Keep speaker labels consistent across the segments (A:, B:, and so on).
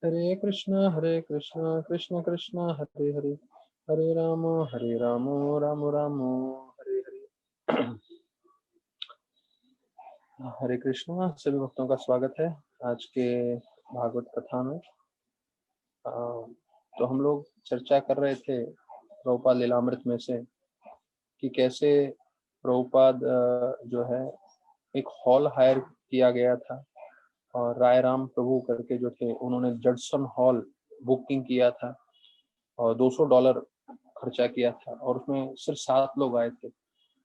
A: हरे कृष्णा कृष्ण कृष्ण हरे हरे, हरे राम राम राम हरे हरे। हरे कृष्णा, सभी भक्तों का स्वागत है आज के भागवत कथा में। तो हम लोग चर्चा कर रहे थे प्रभुपाद लीलामृत में से कि कैसे प्रभुपाद जो है एक हॉल हायर किया गया था, और राय राम प्रभु करके जो थे उन्होंने जडसन हॉल बुकिंग किया था और $200 खर्चा किया था, और उसमें सिर्फ 7 लोग आए थे।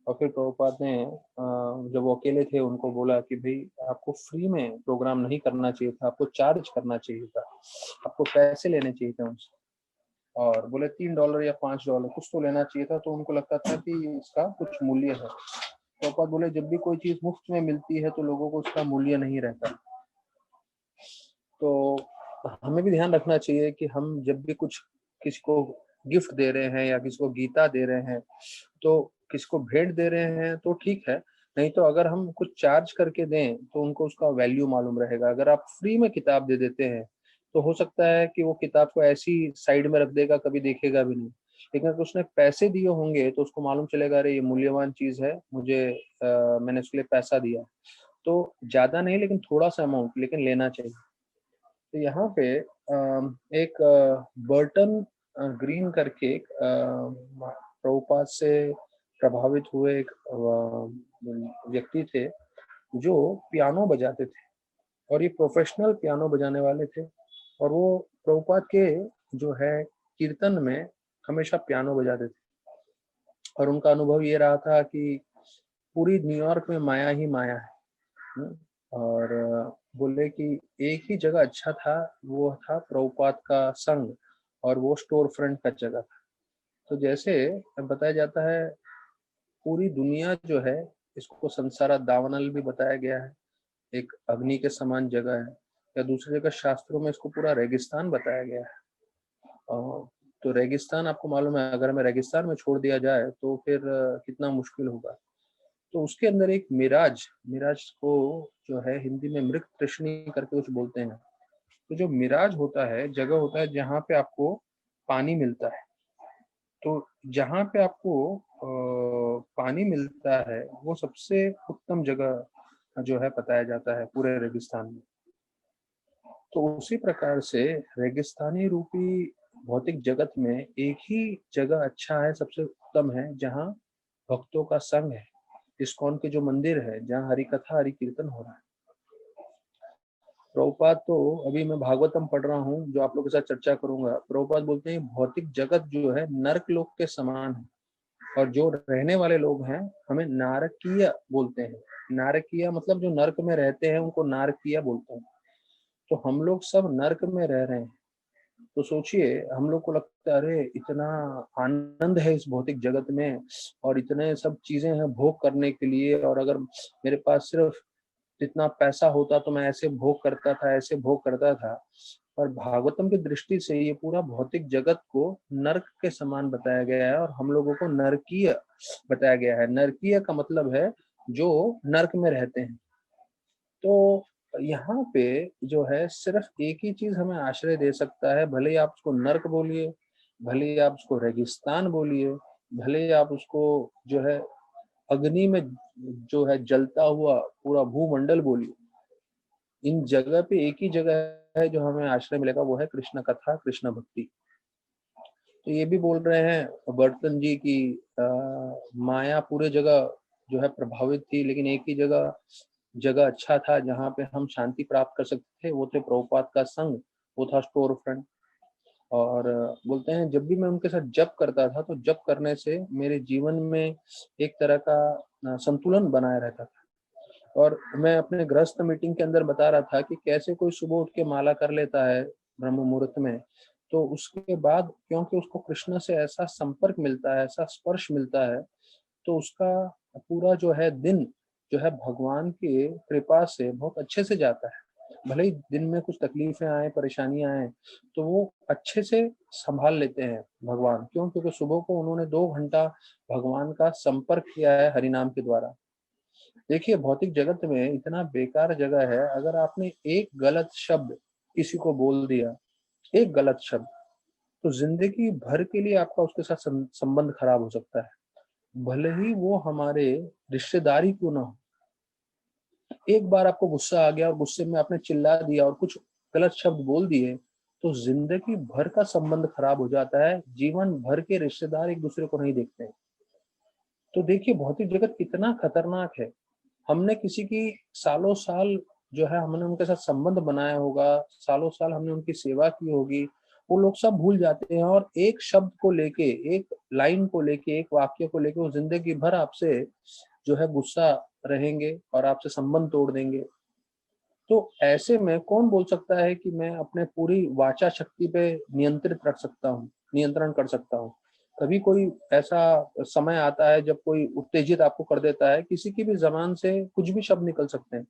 A: और फिर प्रभुपाद ने जब वो अकेले थे उनको बोला कि भाई आपको फ्री में प्रोग्राम नहीं करना चाहिए था, आपको चार्ज करना चाहिए था, आपको पैसे लेने चाहिए थे उनसे। और बोले $3 या $5 कुछ तो लेना चाहिए था, तो उनको लगता था कि इसका कुछ मूल्य है। प्रभुपाद बोले जब भी कोई चीज मुफ्त में मिलती है तो लोगों को उसका मूल्य नहीं रहता। तो हमें भी ध्यान रखना चाहिए कि हम जब भी कुछ किसी को गिफ्ट दे रहे हैं या किसी को गीता दे रहे हैं, तो किसी को भेंट दे रहे हैं तो ठीक है, नहीं तो अगर हम कुछ चार्ज करके दें तो उनको उसका वैल्यू मालूम रहेगा। अगर आप फ्री में किताब दे देते हैं तो हो सकता है कि वो किताब को ऐसी साइड में रख देगा, कभी देखेगा भी नहीं। लेकिन अगर उसने पैसे दिए होंगे तो उसको मालूम चलेगा, अरे ये मूल्यवान चीज है, मुझे मैंने उसके लिए पैसा दिया। तो ज्यादा नहीं, लेकिन थोड़ा सा अमाउंट लेकिन लेना चाहिए। तो यहाँ पे एक बर्टन ग्रीन करके एक प्रभुपाद से प्रभावित हुए एक व्यक्ति थे जो पियानो बजाते थे, और ये प्रोफेशनल पियानो बजाने वाले थे। और वो प्रभुपाद के जो है कीर्तन में हमेशा पियानो बजाते थे। और उनका अनुभव ये रहा था कि पूरी न्यूयॉर्क में माया ही माया है। और बोले कि एक ही जगह अच्छा था, वो था प्रभुपाद का संग, और वो स्टोर फ्रंट का जगह था। तो जैसे बताया जाता है पूरी दुनिया जो है, इसको संसारा दावानल भी बताया गया है, एक अग्नि के समान जगह है, या दूसरी जगह शास्त्रों में इसको पूरा रेगिस्तान बताया गया है। तो रेगिस्तान आपको मालूम है, अगर हमें रेगिस्तान में छोड़ दिया जाए तो फिर कितना मुश्किल होगा। तो उसके अंदर एक मिराज, मिराज को जो है हिंदी में मृग तृष्णी करके कुछ बोलते हैं। तो जो मिराज होता है, जगह होता है जहाँ पे आपको पानी मिलता है। तो जहाँ पे आपको पानी मिलता है वो सबसे उत्तम जगह जो है बताया जाता है पूरे रेगिस्तान में। तो उसी प्रकार से रेगिस्तानी रूपी भौतिक जगत में एक ही जगह अच्छा है, सबसे उत्तम है, जहाँ भक्तों का संग है। इस्कॉन के जो मंदिर है जहाँ हरि कथा हरि कीर्तन हो रहा है। प्रभुपाद तो अभी मैं भागवतम पढ़ रहा हूँ जो आप लोगों के साथ चर्चा करूंगा। प्रभुपाद बोलते हैं भौतिक जगत जो है नरक लोक के समान है, और जो रहने वाले लोग हैं हमें नारकीय बोलते हैं। नारकीय मतलब जो नरक में रहते हैं उनको नारकीय बोलते हैं। तो हम लोग सब नरक में रह रहे हैं। तो सोचिए, हम लोग को लगता है अरे इतना आनंद है इस भौतिक जगत में, और इतने सब चीजें हैं भोग करने के लिए, और अगर मेरे पास सिर्फ इतना पैसा होता तो मैं ऐसे भोग करता था, ऐसे भोग करता था। और भागवतम की दृष्टि से ये पूरा भौतिक जगत को नरक के समान बताया गया है, और हम लोगों को नरकीय बताया गया है। नरकीय का मतलब है जो नरक में रहते हैं। तो यहाँ पे जो है सिर्फ एक ही चीज हमें आश्रय दे सकता है, भले ही आप उसको नर्क बोलिए, भले ही आप उसको रेगिस्तान बोलिए, भले ही आप उसको जो है अग्नि में जो है जलता हुआ पूरा भूमंडल बोलिए। इन जगह पे एक ही जगह है जो हमें आश्रय मिलेगा, वो है कृष्ण कथा कृष्ण भक्ति। तो ये भी बोल रहे हैं बर्तन जी की माया पूरे जगह जो है प्रभावित थी, लेकिन एक ही जगह जगह अच्छा था जहाँ पे हम शांति प्राप्त कर सकते थे, वो थे प्रभुपाद का संग, वो था स्टोर फ्रंट। और बोलते हैं जब भी मैं उनके साथ जप करता था तो जप करने से मेरे जीवन में एक तरह का संतुलन बनाए रहता था। और मैं अपने गृहस्थ मीटिंग के अंदर बता रहा था कि कैसे कोई सुबह उठ के माला कर लेता है ब्रह्म मुहूर्त में, तो उसके बाद क्योंकि उसको कृष्ण से ऐसा संपर्क मिलता है, ऐसा स्पर्श मिलता है, तो उसका पूरा जो है दिन जो है भगवान की कृपा से बहुत अच्छे से जाता है। भले ही दिन में कुछ तकलीफें आए, परेशानियां आए, तो वो अच्छे से संभाल लेते हैं भगवान। क्यों? क्योंकि सुबह को उन्होंने 2 घंटा भगवान का संपर्क किया है हरिनाम के द्वारा। देखिए भौतिक जगत में इतना बेकार जगह है, अगर आपने एक गलत शब्द किसी को बोल दिया एक गलत शब्द, तो जिंदगी भर के लिए आपका उसके साथ संबंध खराब हो सकता है, भले ही वो हमारे रिश्तेदारी क्यों ना हो। एक बार आपको गुस्सा आ गया और गुस्से में आपने चिल्ला दिया और कुछ गलत शब्द बोल दिए, तो जिंदगी भर का संबंध खराब हो जाता है, जीवन भर के रिश्तेदार एक दूसरे को नहीं देखते। तो देखिए भौतिक जगत कितना खतरनाक है। हमने किसी की सालों साल जो है हमने उनके साथ संबंध बनाया होगा, सालों साल हमने उनकी सेवा की होगी, वो लोग सब भूल जाते हैं और एक शब्द को लेके, एक लाइन को लेके, एक वाक्य को लेके वो जिंदगी भर आपसे जो है गुस्सा रहेंगे और आपसे संबंध तोड़ देंगे। तो ऐसे में कौन बोल सकता है कि मैं अपने पूरी वाचा शक्ति पे नियंत्रित रख सकता हूँ, नियंत्रण कर सकता हूँ। कभी कोई ऐसा समय आता है जब कोई उत्तेजित आपको कर देता है, किसी की भी जबान से कुछ भी शब्द निकल सकते हैं।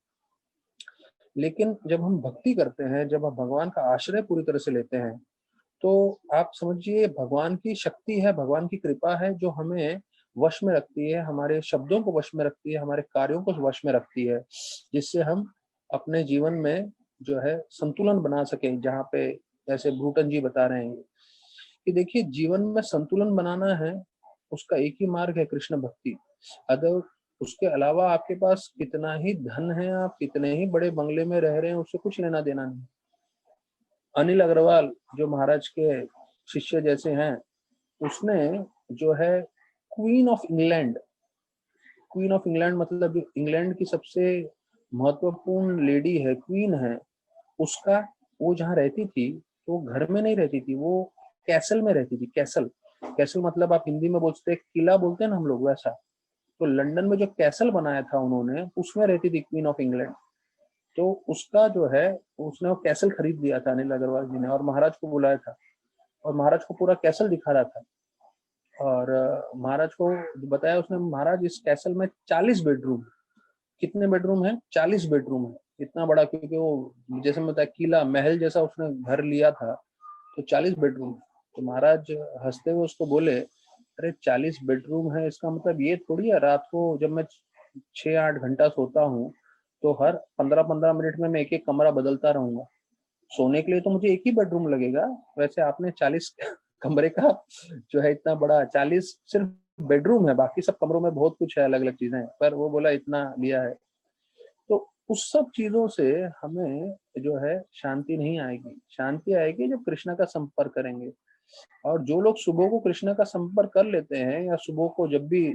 A: लेकिन जब हम भक्ति करते हैं, जब हम भगवान का आश्रय पूरी तरह से लेते हैं, तो आप समझिए भगवान की शक्ति है, भगवान की कृपा है जो हमें वश में रखती है, हमारे शब्दों को वश में रखती है, हमारे कार्यों को वश में रखती है, जिससे हम अपने जीवन में जो है संतुलन बना सकें। जहाँ पे जैसे ब्रूटन जी बता रहे हैं कि देखिए जीवन में संतुलन बनाना है, उसका एक ही मार्ग है, कृष्ण भक्ति। अगर उसके अलावा आपके पास कितना ही धन है, आप कितने ही बड़े बंगले में रह रहे हैं, उससे कुछ लेना देना नहीं। अनिल अग्रवाल जो महाराज के शिष्य जैसे हैं, उसने जो है queen of England, queen of England मतलब जो इंग्लैंड की सबसे महत्वपूर्ण लेडी है, क्वीन है, उसका, वो जहाँ रहती थी तो घर में नहीं रहती थी, वो कैसल में रहती थी। कैसल, कैसल मतलब आप हिंदी में बोलते हैं किला बोलते हैं ना हम लोग, वैसा। तो लंदन में जो कैसल बनाया था उन्होंने, उसमें रहती थी क्वीन ऑफ इंग्लैंड। तो उसका जो है, उसने वो कैसल खरीद दिया था अनिल अग्रवाल जी ने, और महाराज को बुलाया था और महाराज को पूरा कैसल दिखा रहा था। और महाराज को बताया उसने, महाराज इस कैसल में 40 बेडरूम। कितने बेडरूम है? 40 बेडरूम है। इतना बड़ा, क्योंकि वो जैसे मैं बताया किला महल जैसा उसने घर लिया था, तो 40 बेडरूम। तो महाराज हंसते हुए उसको बोले, अरे 40 बेडरूम है, इसका मतलब ये थोड़ी है रात को जब मैं 6-8 घंटा सोता हूँ तो हर 15-15 मिनट में मैं एक एक कमरा बदलता रहूंगा। सोने के लिए तो मुझे एक ही बेडरूम लगेगा। वैसे आपने 40 कमरे का जो है इतना बड़ा, 40 सिर्फ बेडरूम है, बाकी सब कमरों में बहुत कुछ है, अलग अलग चीजें हैं, पर वो बोला इतना लिया है। तो उस सब चीजों से हमें जो है शांति नहीं आएगी। शांति आएगी जब कृष्णा का संपर्क करेंगे। और जो लोग सुबह को कृष्णा का संपर्क कर लेते हैं, या सुबह को जब भी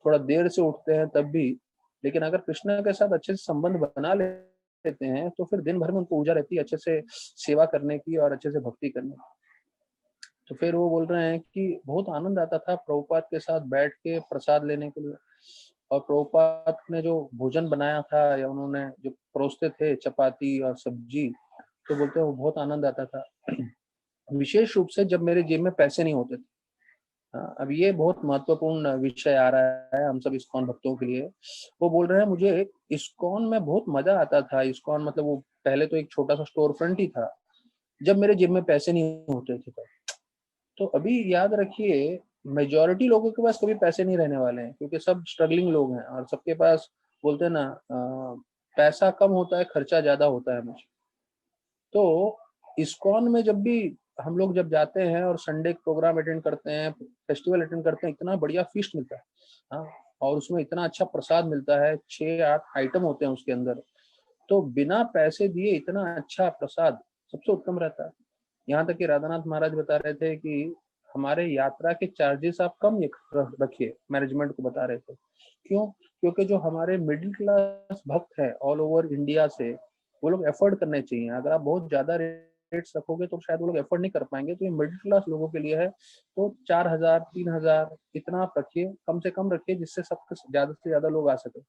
A: थोड़ा देर से उठते हैं तब भी, लेकिन अगर कृष्णा के साथ अच्छे से संबंध बना लेते हैं तो फिर दिन भर में उनको ऊर्जा रहती है अच्छे से सेवा करने की और अच्छे से भक्ति करने की। तो फिर वो बोल रहे हैं कि बहुत आनंद आता था प्रभुपाद के साथ बैठ के प्रसाद लेने के लिए। और प्रभुपाद ने जो भोजन बनाया था या उन्होंने जो परोसते थे, चपाती और सब्जी, तो बोलते हैं वो बहुत आनंद आता था। विशेष रूप से जब मेरे जेब में पैसे नहीं होते थे। हाँ, अब ये बहुत महत्वपूर्ण विषय आ रहा है हम सब इस्कॉन भक्तों के लिए। वो बोल रहे हैं मुझे इस्कॉन में बहुत मजा आता था। इस्कॉन मतलब वो पहले तो एक छोटा सा स्टोर फ्रंट ही था, जब मेरे जेब में पैसे नहीं होते थे तो अभी याद रखिए, मेजोरिटी लोगों के पास कभी पैसे नहीं रहने वाले हैं, क्योंकि सब स्ट्रगलिंग लोग हैं और सबके पास, बोलते हैं ना, पैसा कम होता है, खर्चा ज्यादा होता है मुझे। तो इस्कॉन में जब भी हम लोग जब जाते हैं और संडे प्रोग्राम अटेंड करते हैं, फेस्टिवल अटेंड करते हैं, इतना बढ़िया फीस्ट मिलता है। हाँ, और उसमें इतना अच्छा प्रसाद मिलता है, 6-8 आइटम होते हैं उसके अंदर। तो बिना पैसे दिए इतना अच्छा प्रसाद सबसे उत्तम रहता है। यहाँ तक कि राधानाथ महाराज बता रहे थे कि हमारे यात्रा के चार्जेस आप कम रखिए, मैनेजमेंट को बता रहे थे। क्यों? क्योंकि जो हमारे मिडिल क्लास भक्त है ऑल ओवर इंडिया से, वो लोग एफोर्ड करने चाहिए। अगर आप बहुत ज्यादा रेट्स रखोगे तो शायद वो लोग एफोर्ड नहीं कर पाएंगे। तो ये मिडिल क्लास लोगों के लिए है, तो 4000 3000 इतना आप रखिए, कम से कम रखिए, जिससे सबके ज्यादा से ज्यादा लोग आ सके।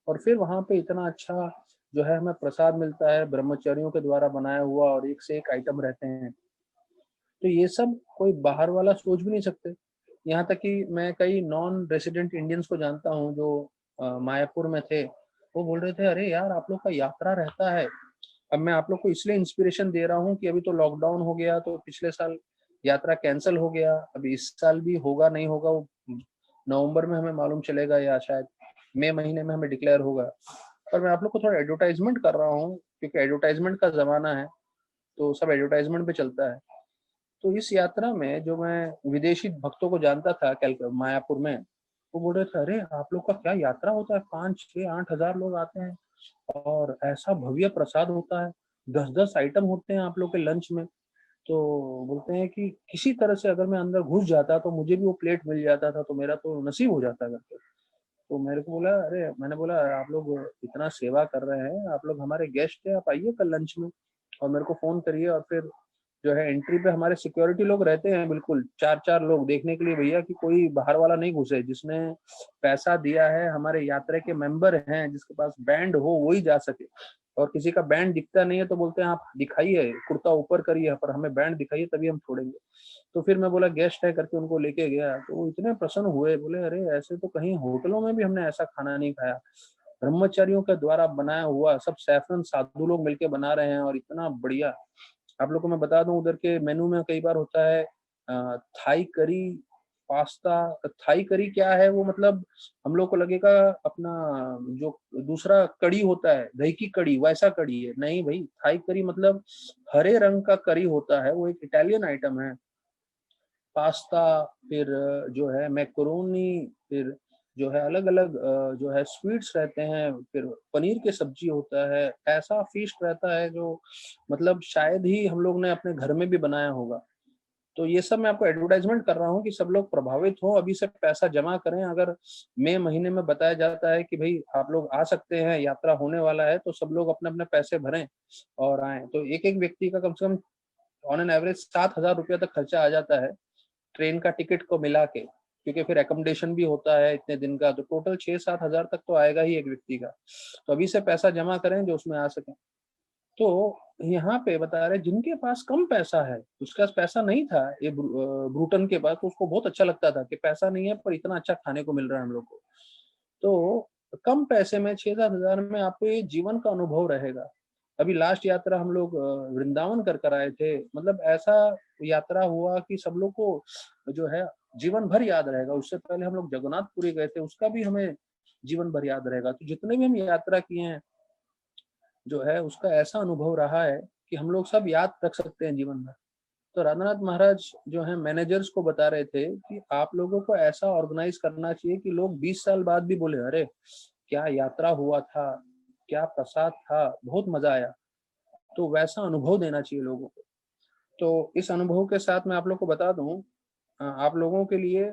A: और फिर वहां पे इतना अच्छा जो है हमें प्रसाद मिलता है, ब्रह्मचारियों के द्वारा बनाया हुआ, और एक से एक आइटम रहते हैं। तो ये सब कोई बाहर वाला सोच भी नहीं सकते। यहाँ तक कि मैं कई नॉन रेसिडेंट इंडियंस को जानता हूँ जो मायापुर में थे। वो बोल रहे थे, अरे यार आप लोग का यात्रा रहता है। अब मैं आप लोग को इसलिए इंस्पिरेशन दे रहा हूँ कि अभी तो लॉकडाउन हो गया, तो पिछले साल यात्रा कैंसिल हो गया, अभी इस साल भी होगा नहीं होगा वो नवंबर में हमें मालूम चलेगा, या शायद मई महीने में हमें डिक्लेयर होगा। पर मैं आप लोग को थोड़ा एडवर्टाइजमेंट कर रहा हूँ, क्योंकि एडवर्टाइजमेंट का जमाना है। तो सब एडवर्टाइजमेंट पे चलता है। तो इस यात्रा में जो मैं विदेशी भक्तों को जानता था मायापुर में, वो बोल रहे थे, अरे आप लोग का क्या यात्रा होता है, 5, 6, 8 हजार लोग आते हैं और ऐसा भव्य प्रसाद होता है, 10-10 आइटम होते हैं आप लोग के लंच में। तो बोलते हैं कि किसी तरह से अगर मैं अंदर घुस जाता तो मुझे भी वो प्लेट मिल जाता था, तो मेरा तो नसीब हो जाता करके। तो मेरे को बोला, अरे मैंने बोला आप लोग इतना सेवा कर रहे हैं, आप लोग हमारे गेस्ट हैं, आप आइए कल लंच में और मेरे को फोन करिए। और फिर जो है एंट्री पे हमारे सिक्योरिटी लोग रहते हैं, बिल्कुल 4-4 लोग देखने के लिए भैया कि कोई बाहर वाला नहीं घुसे। जिसने पैसा दिया है, हमारे यात्रा के मेंबर हैं, जिसके पास बैंड हो वही जा सके। और किसी का बैंड दिखता नहीं है तो बोलते हैं आप दिखाइए, कुर्ता ऊपर करिए पर हमें बैंड दिखाइए तभी हम छोड़ेंगे। तो फिर मैं बोला गेस्ट है करके उनको लेके गया, तो वो इतने प्रसन्न हुए, बोले अरे ऐसे तो कहीं होटलों में भी हमने ऐसा खाना नहीं खाया, ब्रह्मचारियों के द्वारा बनाया हुआ, सब सैफरन साधु लोग मिलके बना रहे हैं और इतना बढ़िया। आप लोग को मैं बता दूं, उधर के मेनू में कई बार होता है Thai curry, pasta. Thai curry क्या है वो, मतलब हम लोग को लगेगा अपना जो दूसरा कड़ी होता है, दही की कड़ी, वैसा कड़ी है। नहीं भाई, थाई करी मतलब हरे रंग का करी होता है, वो एक इटालियन आइटम है। पास्ता, फिर जो है मैक्रोनी, फिर जो है अलग अलग जो है स्वीट्स रहते हैं, फिर पनीर के सब्जी होता है, ऐसा फीस्ट रहता है जो मतलब शायद ही हम लोग ने अपने घर में भी बनाया होगा। तो ये सब मैं आपको एडवर्टाइजमेंट कर रहा हूँ कि सब लोग प्रभावित हो, अभी से पैसा जमा करें। अगर मई महीने में बताया जाता है कि भाई आप लोग आ सकते हैं, यात्रा होने वाला है, तो सब लोग अपने अपने पैसे भरें और आए। तो एक एक व्यक्ति का कम से कम ऑन एन एवरेज 7,000 रुपया तक खर्चा आ जाता है ट्रेन का टिकट को मिला के, क्योंकि फिर एकोमोडेशन भी होता है इतने दिन का, तो टोटल 6-7 हजार तक तो आएगा ही एक व्यक्ति का। तो अभी से पैसा जमा करें जो उसमें आ सके। तो यहाँ पे बता रहे जिनके पास कम पैसा है, उसके पास पैसा नहीं था, ये ब्रूटन के पास, तो उसको बहुत अच्छा लगता था कि पैसा नहीं है पर इतना अच्छा खाने को मिल रहा है हम लोग को। तो कम पैसे में 6-7 हजार में आपको ये जीवन का अनुभव रहेगा। अभी लास्ट यात्रा हम लोग वृंदावन कर आए थे, मतलब ऐसा यात्रा हुआ कि सब लोग को जो है जीवन भर याद रहेगा। उससे पहले हम लोग जगन्नाथपुरी गए थे, उसका भी हमें जीवन भर याद रहेगा। तो जितने भी हम यात्रा किए हैं जो है, उसका ऐसा अनुभव रहा है कि हम लोग सब याद रख सकते हैं जीवन भर। तो राधानाथ महाराज जो है मैनेजर्स को बता रहे थे कि आप लोगों को ऐसा ऑर्गेनाइज करना चाहिए कि लोग 20 साल बाद भी बोले, अरे क्या यात्रा हुआ था, क्या प्रसाद था, बहुत मजा आया। तो वैसा अनुभव देना चाहिए लोगों को। तो इस अनुभव के साथ मैं आप लोग को बता दूं, आप लोगों के लिए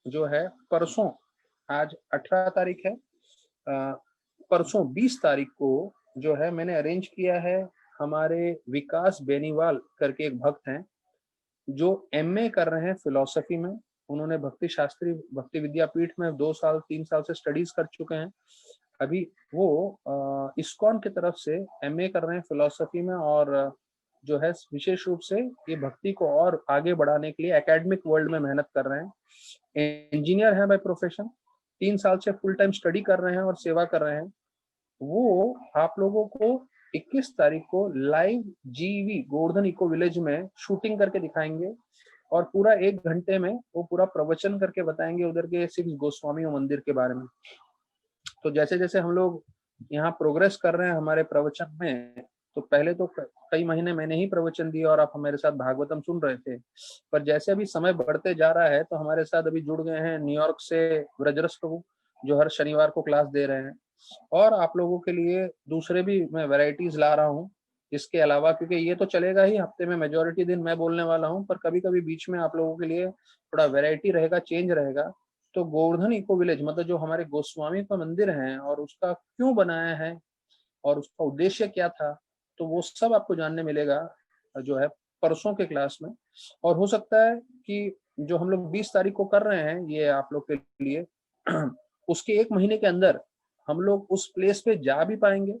A: जो है परसों, आज 18 तारीख है, परसों 20 तारीख को जो है मैंने अरेंज किया है, हमारे विकास बेनीवाल करके एक भक्त हैं जो एमए कर रहे हैं फिलोसफी में। उन्होंने भक्ति शास्त्री भक्ति विद्यापीठ में 2 साल 3 साल से स्टडीज कर चुके हैं। अभी वो इस्कॉन की तरफ से एमए कर रहे हैं फिलोसफी में, और जो है विशेष रूप से ये भक्ति को और आगे बढ़ाने के लिए एकेडमिक वर्ल्ड में मेहनत कर रहे हैं। इंजीनियर है बाय प्रोफेशन, 3 साल से फुल टाइम स्टडी कर रहे हैं और सेवा कर रहे हैं। वो आप लोगों को 21 तारीख को लाइव जीवी गोवर्धन इको विलेज में शूटिंग करके दिखाएंगे और पूरा 1 घंटे में वो पूरा प्रवचन करके बताएंगे उधर के 6 गोस्वामी मंदिर के बारे में। तो जैसे जैसे हम लोग यहाँ प्रोग्रेस कर रहे हैं हमारे प्रवचन में, तो पहले तो कई महीने मैंने ही प्रवचन दिया और आप हमारे साथ भागवतम सुन रहे थे, पर जैसे अभी समय बढ़ते जा रहा है तो हमारे साथ अभी जुड़ गए हैं न्यूयॉर्क से ब्रजरस प्रभु, जो हर शनिवार को क्लास दे रहे हैं। और आप लोगों के लिए दूसरे भी मैं वैरायटीज ला रहा हूँ इसके अलावा, क्योंकि ये तो चलेगा ही, हफ्ते में मेजोरिटी दिन मैं बोलने वाला हूँ, पर कभी कभी बीच में आप लोगों के लिए थोड़ा वैरायटी रहेगा, चेंज रहेगा। तो गोवर्धन इको विलेज मतलब जो हमारे गोस्वामी का मंदिर है और उसका क्यों बनाया है और उसका उद्देश्य क्या था, तो वो सब आपको जानने मिलेगा जो है परसों के क्लास में। और हो सकता है कि जो हम लोग 20 तारीख को कर रहे हैं ये आप लोग के लिए उसके 1 महीने के अंदर हम लोग उस प्लेस पे जा भी पाएंगे।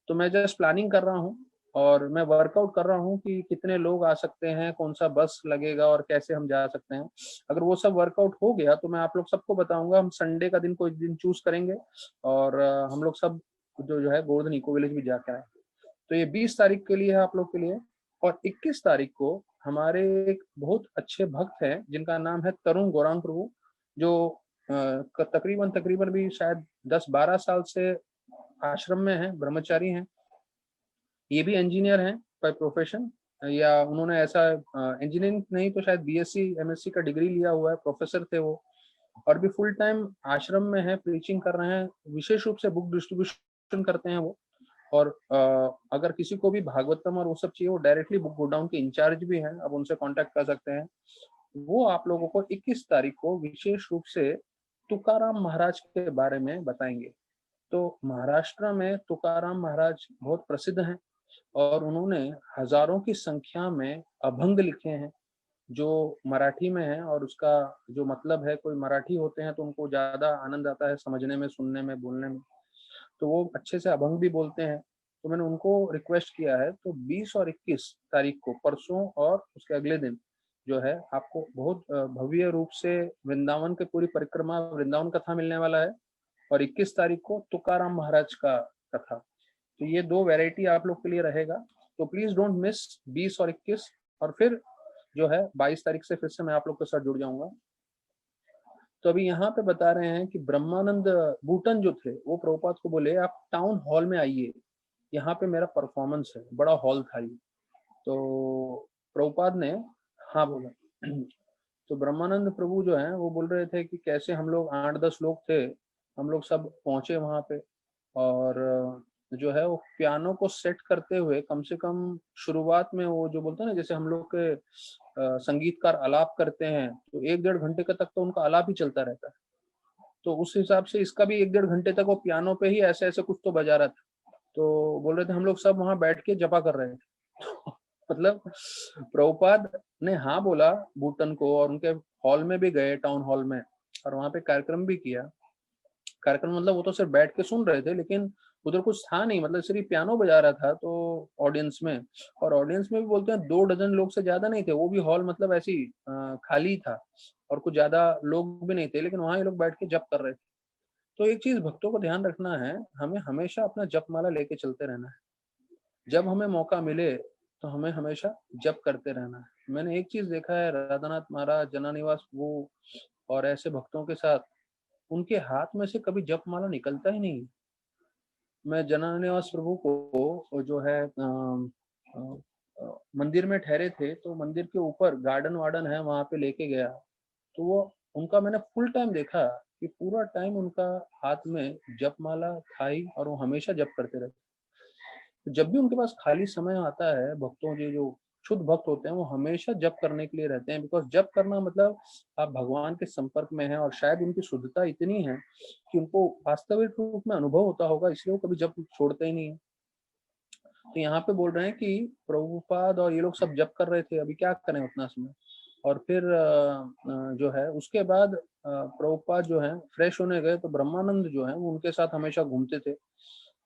A: तो मैं जस्ट प्लानिंग कर रहा हूँ और मैं वर्कआउट कर रहा हूँ कि कितने लोग आ सकते हैं, कौन सा बस लगेगा और कैसे हम जा सकते हैं। अगर वो सब वर्कआउट हो गया तो मैं आप लोग सबको बताऊंगा। हम संडे का दिन कोई दिन चूज करेंगे और हम लोग सब जो है गोवर्धन इको विलेज भी जाकर आएंगे। तो ये 20 तारीख के लिए है आप लोग के लिए। और 21 तारीख को हमारे एक बहुत अच्छे भक्त हैं जिनका नाम है तरुण गौरांग प्रभु, जो तकरीबन तकरीबन भी शायद 10-12 साल से आश्रम में है, ब्रह्मचारी हैं। ये भी इंजीनियर हैं बाय प्रोफेशन, या उन्होंने ऐसा इंजीनियरिंग नहीं तो शायद बीएससी एमएससी का डिग्री लिया हुआ है, प्रोफेसर थे वो, और भी फुल टाइम आश्रम में है, प्रीचिंग कर रहे हैं, विशेष रूप से बुक डिस्ट्रीब्यूशन करते हैं वो। और अगर किसी को भी भागवतम और वो सब चाहिए, वो डायरेक्टली बुक गोडाउन के इंचार्ज भी हैं, आप उनसे कांटेक्ट कर सकते हैं। वो आप लोगों को 21 तारीख को विशेष रूप से तुकाराम महाराज के बारे में बताएंगे। तो महाराष्ट्र में तुकाराम महाराज बहुत प्रसिद्ध हैं और उन्होंने हजारों की संख्या में अभंग लिखे हैं जो मराठी में है, और उसका जो मतलब है, कोई मराठी होते हैं तो उनको ज्यादा आनंद आता है समझने में, सुनने में, बोलने में, तो वो अच्छे से अभंग भी बोलते हैं। तो मैंने उनको रिक्वेस्ट किया है, तो 20 और 21 तारीख को, परसों और उसके अगले दिन जो है, आपको बहुत भव्य रूप से वृंदावन के पूरी परिक्रमा वृंदावन कथा मिलने वाला है, और 21 तारीख को तुकाराम महाराज का कथा। तो ये दो वैरायटी आप लोग के लिए रहेगा, तो प्लीज डोंट मिस 20 और 21। और फिर जो है 22 तारीख से फिर से मैं आप लोग के साथ जुड़ जाऊंगा। तो अभी यहाँ पे बता रहे हैं कि ब्रह्मानंद बूटन जो थे वो प्रभुपाद को बोले आप टाउन हॉल में आइए, यहाँ पे मेरा परफॉर्मेंस है, बड़ा हॉल था ये। तो प्रभुपाद ने हाँ बोला। तो ब्रह्मानंद प्रभु जो है वो बोल रहे थे कि कैसे हम लोग 8-10 लोग थे, हम लोग सब पहुंचे वहां पे, और जो है वो पियानो को सेट करते हुए कम से कम शुरुआत में, वो जो बोलते हैं ना जैसे हम लोग के संगीतकार आलाप करते हैं, तो 1-1.5 घंटे का तक तो उनका आलाप ही चलता रहता है। तो उस हिसाब से इसका भी 1-1.5 घंटे तक वो पियानो पे ही ऐसे ऐसे कुछ तो बजा रहा था। तो बोल रहे थे हम लोग सब वहां बैठ के जपा कर रहे थे। तो मतलब प्रभुपाद ने हाँ बोला बूटन को, और उनके हॉल में भी गए, टाउन हॉल में, और वहां पे कार्यक्रम भी किया। कार्यक्रम मतलब वो तो सिर्फ बैठ के सुन रहे थे, लेकिन उधर कुछ था नहीं, मतलब सिर्फ पियानो बजा रहा था तो ऑडियंस में। और ऑडियंस में भी बोलते हैं 2 डजन लोग से ज्यादा नहीं थे, वो भी हॉल मतलब ऐसी खाली था, और कुछ ज्यादा लोग भी नहीं थे, लेकिन वहां ये लोग बैठ के जप कर रहे थे। तो एक चीज भक्तों को ध्यान रखना है, हमें हमेशा अपना जपमाला लेके चलते रहना है। जब हमें मौका मिले तो हमें हमेशा जप करते रहना है। मैंने एक चीज देखा है, राधानाथ महाराज, जनानिवास वो, और ऐसे भक्तों के साथ, उनके हाथ में से कभी जपमाला निकलता ही नहीं। मैं जनानिवास प्रभु को जो है मंदिर में ठहरे थे, तो मंदिर के ऊपर गार्डन वार्डन है, वहां पे लेके गया, तो वो उनका मैंने फुल टाइम देखा कि पूरा टाइम उनका हाथ में जपमाला था ही, और वो हमेशा जप करते रहते। तो जब भी उनके पास खाली समय आता है, भक्तों के जो शुद्ध भक्त होते हैं वो हमेशा जप करने के लिए रहते हैं, बिकॉज जप करना मतलब आप भगवान के संपर्क में हैं, और शायद उनकी शुद्धता इतनी है कि उनको वास्तविक रूप में अनुभव होता होगा, इसलिए वो कभी जप छोड़ते ही नहीं है। तो यहाँ पे बोल रहे हैं कि प्रभुपाद और ये लोग सब जप कर रहे थे, अभी क्या करें उतना समय। और फिर जो है उसके बाद प्रभुपाद जो है फ्रेश होने गए, तो ब्रह्मानंद जो है वो उनके साथ हमेशा घूमते थे,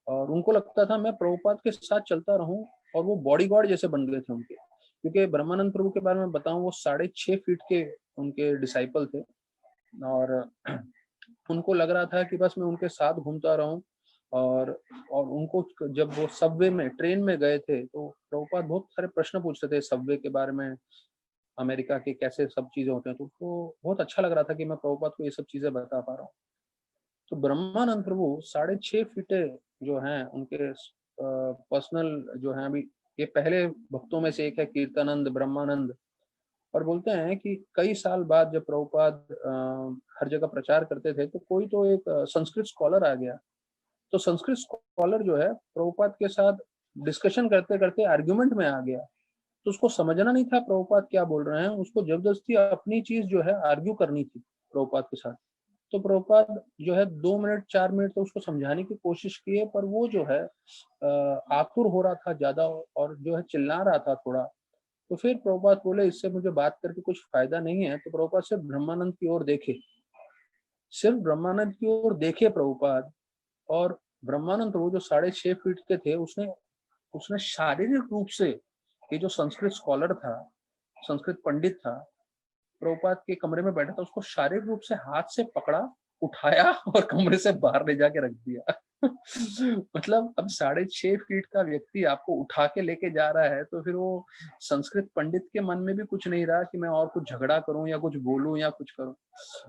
A: और उनको लगता था मैं प्रभुपाद के साथ चलता रहूं, और वो बॉडीगार्ड जैसे बन गए थे उनके। क्योंकि ब्रह्मानंद प्रभु के बारे में बताऊं, वो 6.5 फीट के उनके डिसाइपल थे, और उनको लग रहा था कि बस मैं उनके साथ घूमता रहूं। और उनको जब वो सबवे में, ट्रेन में गए थे, तो प्रभुपाद बहुत सारे प्रश्न पूछते थे सबवे के बारे में, अमेरिका के कैसे सब चीजें होते हैं, तो उसको बहुत अच्छा लग रहा था कि मैं प्रभुपाद को ये सब चीजें बता पा रहा हूँ। तो ब्रह्मानंद प्रभु 6.5 फीटे जो हैं उनके पर्सनल जो हैं, अभी ये पहले भक्तों में से एक है कीर्तानंद ब्रह्मानंद। और बोलते हैं कि कई साल बाद जब प्रभुपाद हर जगह प्रचार करते थे, तो कोई तो एक संस्कृत स्कॉलर आ गया। तो संस्कृत स्कॉलर जो है प्रभुपाद के साथ डिस्कशन करते करते आर्ग्यूमेंट में आ गया, तो उसको समझना नहीं था प्रभुपाद क्या बोल रहे हैं, उसको जबरदस्ती अपनी चीज जो है आर्ग्यू करनी थी प्रभुपाद के साथ। तो प्रभुपाद जो है 2 मिनट 4 मिनट तो उसको समझाने की कोशिश किए, पर वो जो है आतुर हो रहा था ज्यादा, और जो है चिल्ला रहा था थोड़ा। तो फिर प्रभुपाद बोले इससे मुझे बात करके कुछ फायदा नहीं है, तो प्रभुपाद सिर्फ ब्रह्मानंद की ओर देखे, सिर्फ ब्रह्मानंद की ओर देखे प्रभुपाद। और ब्रह्मानंद प्रभु जो 6.5 फीट के थे, उसने उसने शारीरिक रूप से, ये जो संस्कृत स्कॉलर था, संस्कृत पंडित था, प्रभुपाद के कमरे में बैठा था, उसको शारीरिक रूप से हाथ से पकड़ा, उठाया और कमरे से बाहर ले जाके रख दिया। मतलब अब 6.5 फीट का व्यक्ति आपको उठा के लेके जा रहा है, तो फिर वो संस्कृत पंडित के मन में भी कुछ नहीं रहा कि मैं और कुछ झगड़ा करूं या कुछ बोलूं या कुछ करूं।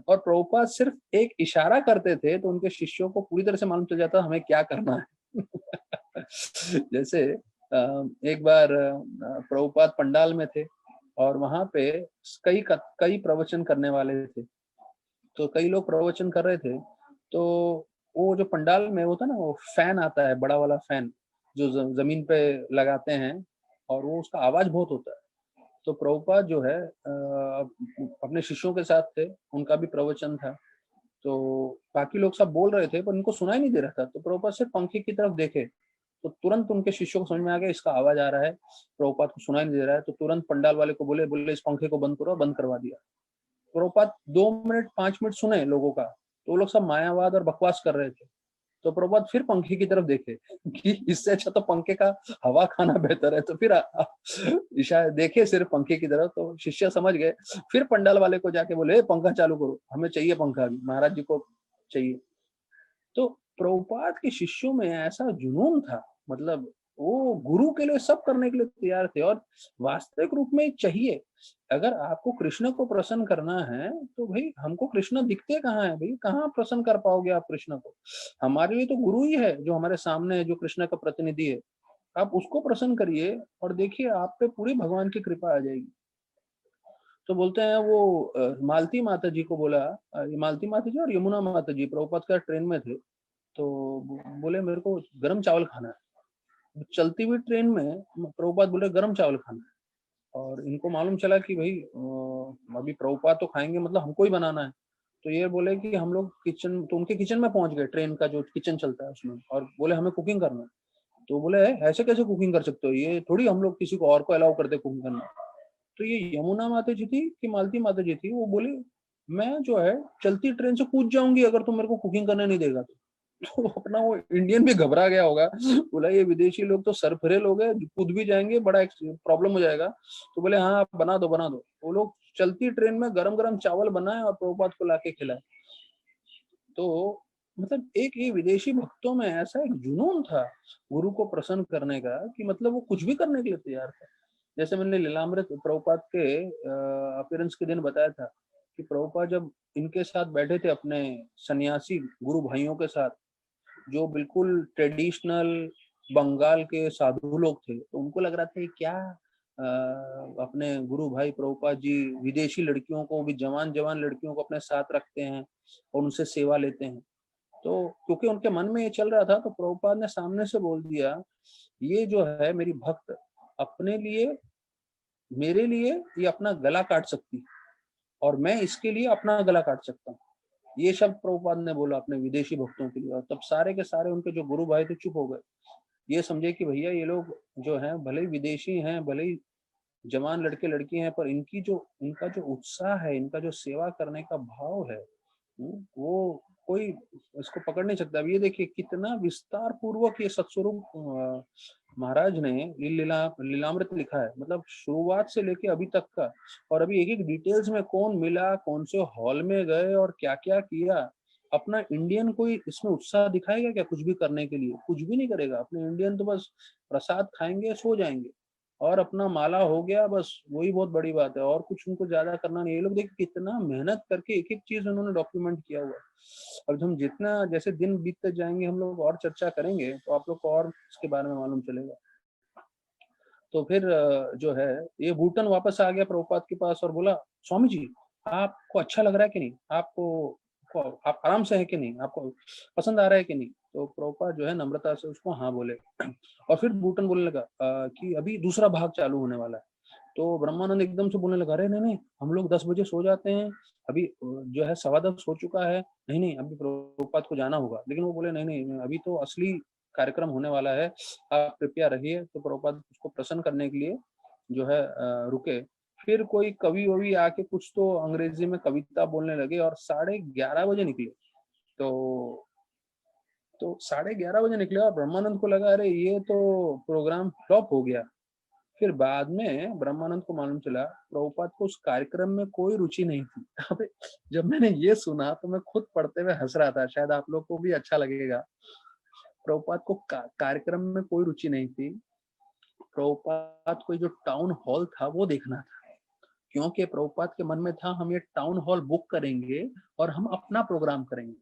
A: और प्रभुपाद सिर्फ एक इशारा करते थे, तो उनके शिष्यों को पूरी तरह से मालूम चल जाता हमें क्या करना है। जैसे एक बार प्रभुपाद पंडाल में थे और वहां पे कई प्रवचन करने वाले थे, तो कई लोग प्रवचन कर रहे थे। तो वो जो पंडाल में होता है ना, वो फैन आता है, बड़ा वाला फैन जो जमीन पे लगाते हैं, और वो उसका आवाज बहुत होता है। तो प्रभुपाद जो है अपने शिष्यों के साथ थे, उनका भी प्रवचन था, तो बाकी लोग सब बोल रहे थे पर उनको सुनाई नहीं दे रहा था। तो प्रभुपाद सिर्फ पंखे की तरफ देखे, तो तुरंत उनके शिष्यों को समझ में आ गया इसका आवाज आ रहा है, प्रभुपाद को सुनाई नहीं दे रहा है। तो तुरंत पंडाल वाले को बोले बोले इस पंखे को बंद करो, बंद करवा दिया। प्रभुपाद 2 मिनट 5 मिनट सुने लोगों का, तो वो लोग सब मायावाद और बकवास कर रहे थे। तो प्रभुपाद फिर पंखे की तरफ देखे कि इससे अच्छा तो पंखे का हवा खाना बेहतर है। तो फिर इशारा देखे सिर्फ पंखे की तरफ, तो शिष्य समझ गए। फिर पंडाल वाले को जाके बोले पंखा चालू करो, हमें चाहिए पंखा, अभी महाराज जी को चाहिए। तो प्रभुपाद के शिष्यों में ऐसा जुनून था, मतलब वो गुरु के लिए सब करने के लिए तैयार थे, और वास्तविक रूप में चाहिए। अगर आपको कृष्ण को प्रसन्न करना है तो भाई हमको कृष्ण दिखते कहाँ है भाई, कहाँ प्रसन्न कर पाओगे आप कृष्ण को। हमारे लिए तो गुरु ही है जो हमारे सामने है, जो कृष्ण का प्रतिनिधि है। आप उसको प्रसन्न करिए और देखिए आप पे पूरी भगवान की कृपा आ जाएगी। तो बोलते हैं वो मालती माता जी को बोला, मालती माता जी और यमुना माता जी प्रभुपाद का ट्रेन में थे, तो बोले मेरे को गरम चावल खाना है। चलती हुई ट्रेन में प्रभुपाद बोले गरम चावल खाना है, और इनको मालूम चला कि भाई अभी प्रभुपाद तो खाएंगे, मतलब हमको ही बनाना है। तो ये बोले कि हम लोग किचन, तो उनके किचन में पहुंच गए, ट्रेन का जो किचन चलता है उसमें, और बोले हमें कुकिंग करना है। तो बोले ऐसे कैसे कुकिंग कर सकते हो, ये थोड़ी हम लोग किसी को और को अलाउ करते कुकिंग करना। तो ये यमुना माता जी थी कि मालती माता जी थी, वो बोली मैं जो है चलती ट्रेन से कूद जाऊंगी अगर तुम मेरे को कुकिंग करने नहीं देगा तो। तो अपना वो इंडियन भी घबरा गया होगा, बोला ये विदेशी लोग तो सरफरे लोग हैं, कूद भी जाएंगे, बड़ा प्रॉब्लम हो जाएगा। तो बोले हाँ आप बना दो बना दो। वो लोग चलती ट्रेन में गरम गरम चावल बनाए और प्रभुपाद को लाके खिलाए। तो मतलब एक ये विदेशी भक्तों में ऐसा एक जुनून था गुरु को प्रसन्न करने का कि मतलब वो कुछ भी करने के लिए तैयार था। जैसे मैंने लीलामृत प्रभुपाद के अपीयरेंस के दिन बताया था कि प्रभुपाद जब इनके साथ बैठे थे अपने सन्यासी गुरु भाइयों के साथ, जो बिल्कुल ट्रेडिशनल बंगाल के साधु लोग थे, तो उनको लग रहा था कि क्या अपने गुरु भाई प्रभुपाद जी विदेशी लड़कियों को भी, जवान जवान लड़कियों को अपने साथ रखते हैं और उनसे सेवा लेते हैं। तो क्योंकि उनके मन में ये चल रहा था, तो प्रभुपाद ने सामने से बोल दिया ये जो है मेरी भक्त अपने लिए, मेरे लिए ये अपना गला काट सकती है, और मैं इसके लिए अपना गला काट सकता हूँ। ये शब्द प्रभुपाद ने बोला अपने विदेशी भक्तों के लिए, और तब सारे के सारे उनके जो गुरु भाई थे चुप हो गए। ये समझे कि भैया ये लोग जो हैं भले ही विदेशी हैं, भले ही जवान लड़के लड़की हैं, पर इनका जो उत्साह है, इनका जो सेवा करने का भाव है, वो कोई इसको पकड़ नहीं सकता। अब ये देखिए कितना विस्तार पूर्वक ये सत्स्वरूप महाराज ने लीलामृत लिखा है, मतलब शुरुआत से लेके अभी तक का। और अभी एक एक डिटेल्स में कौन मिला, कौन से हॉल में गए और क्या क्या किया। अपना इंडियन कोई इसमें उत्साह दिखाएगा क्या कुछ भी करने के लिए? कुछ भी नहीं करेगा। अपने इंडियन तो बस प्रसाद खाएंगे, सो जाएंगे, और अपना माला हो गया, बस वही बहुत बड़ी बात है, और कुछ उनको ज्यादा करना नहीं। ये लोग देखिए कितना मेहनत करके एक एक चीज उन्होंने डॉक्यूमेंट किया हुआ है। अब हम जितना जैसे दिन बीतते जाएंगे हम लोग और चर्चा करेंगे तो आप लोग को और इसके बारे में मालूम चलेगा। तो फिर जो है ये भूटन वापस आ गया प्रभुपाद के पास और बोला स्वामी जी आपको अच्छा लग रहा है कि नहीं, आप आराम से है कि नहीं, आपको पसंद आ रहा है कि नहीं। तो प्रभुपाद जो है नम्रता से उसको हाँ बोले। और फिर भूटन बोलने लगा कि अभी दूसरा भाग चालू होने वाला है। तो ब्रह्मानंद एकदम से बोलने लगा अरे नहीं नहीं, हम लोग 10 बजे सो जाते हैं, अभी जो है 10:15 हो चुका है, नहीं नहीं अभी प्रभुपाद को जाना होगा। लेकिन वो बोले नहीं नहीं अभी तो असली कार्यक्रम होने वाला है, आप कृपया रहिए। तो प्रभुपाद उसको प्रसन्न करने के लिए जो है रुके। फिर कोई कवि ववि आके कुछ तो अंग्रेजी में कविता बोलने लगे, और 11:30 बजे निकले। तो 11:30 बजे निकले, और ब्रह्मानंद को लगा अरे ये तो प्रोग्राम फ्लॉप हो गया। फिर बाद में ब्रह्मानंद को मालूम चला प्रभुपाद को उस कार्यक्रम में कोई रुचि नहीं थी। अबे जब मैंने ये सुना तो मैं खुद पढ़ते हुए हंस रहा था, शायद आप लोग को भी अच्छा लगेगा। प्रभुपाद को कार्यक्रम में कोई रुचि नहीं थी। प्रभुपाद को जो टाउन हॉल था वो देखना था, क्योंकि प्रभुपाद के मन में था हम ये टाउन हॉल बुक करेंगे और हम अपना प्रोग्राम करेंगे।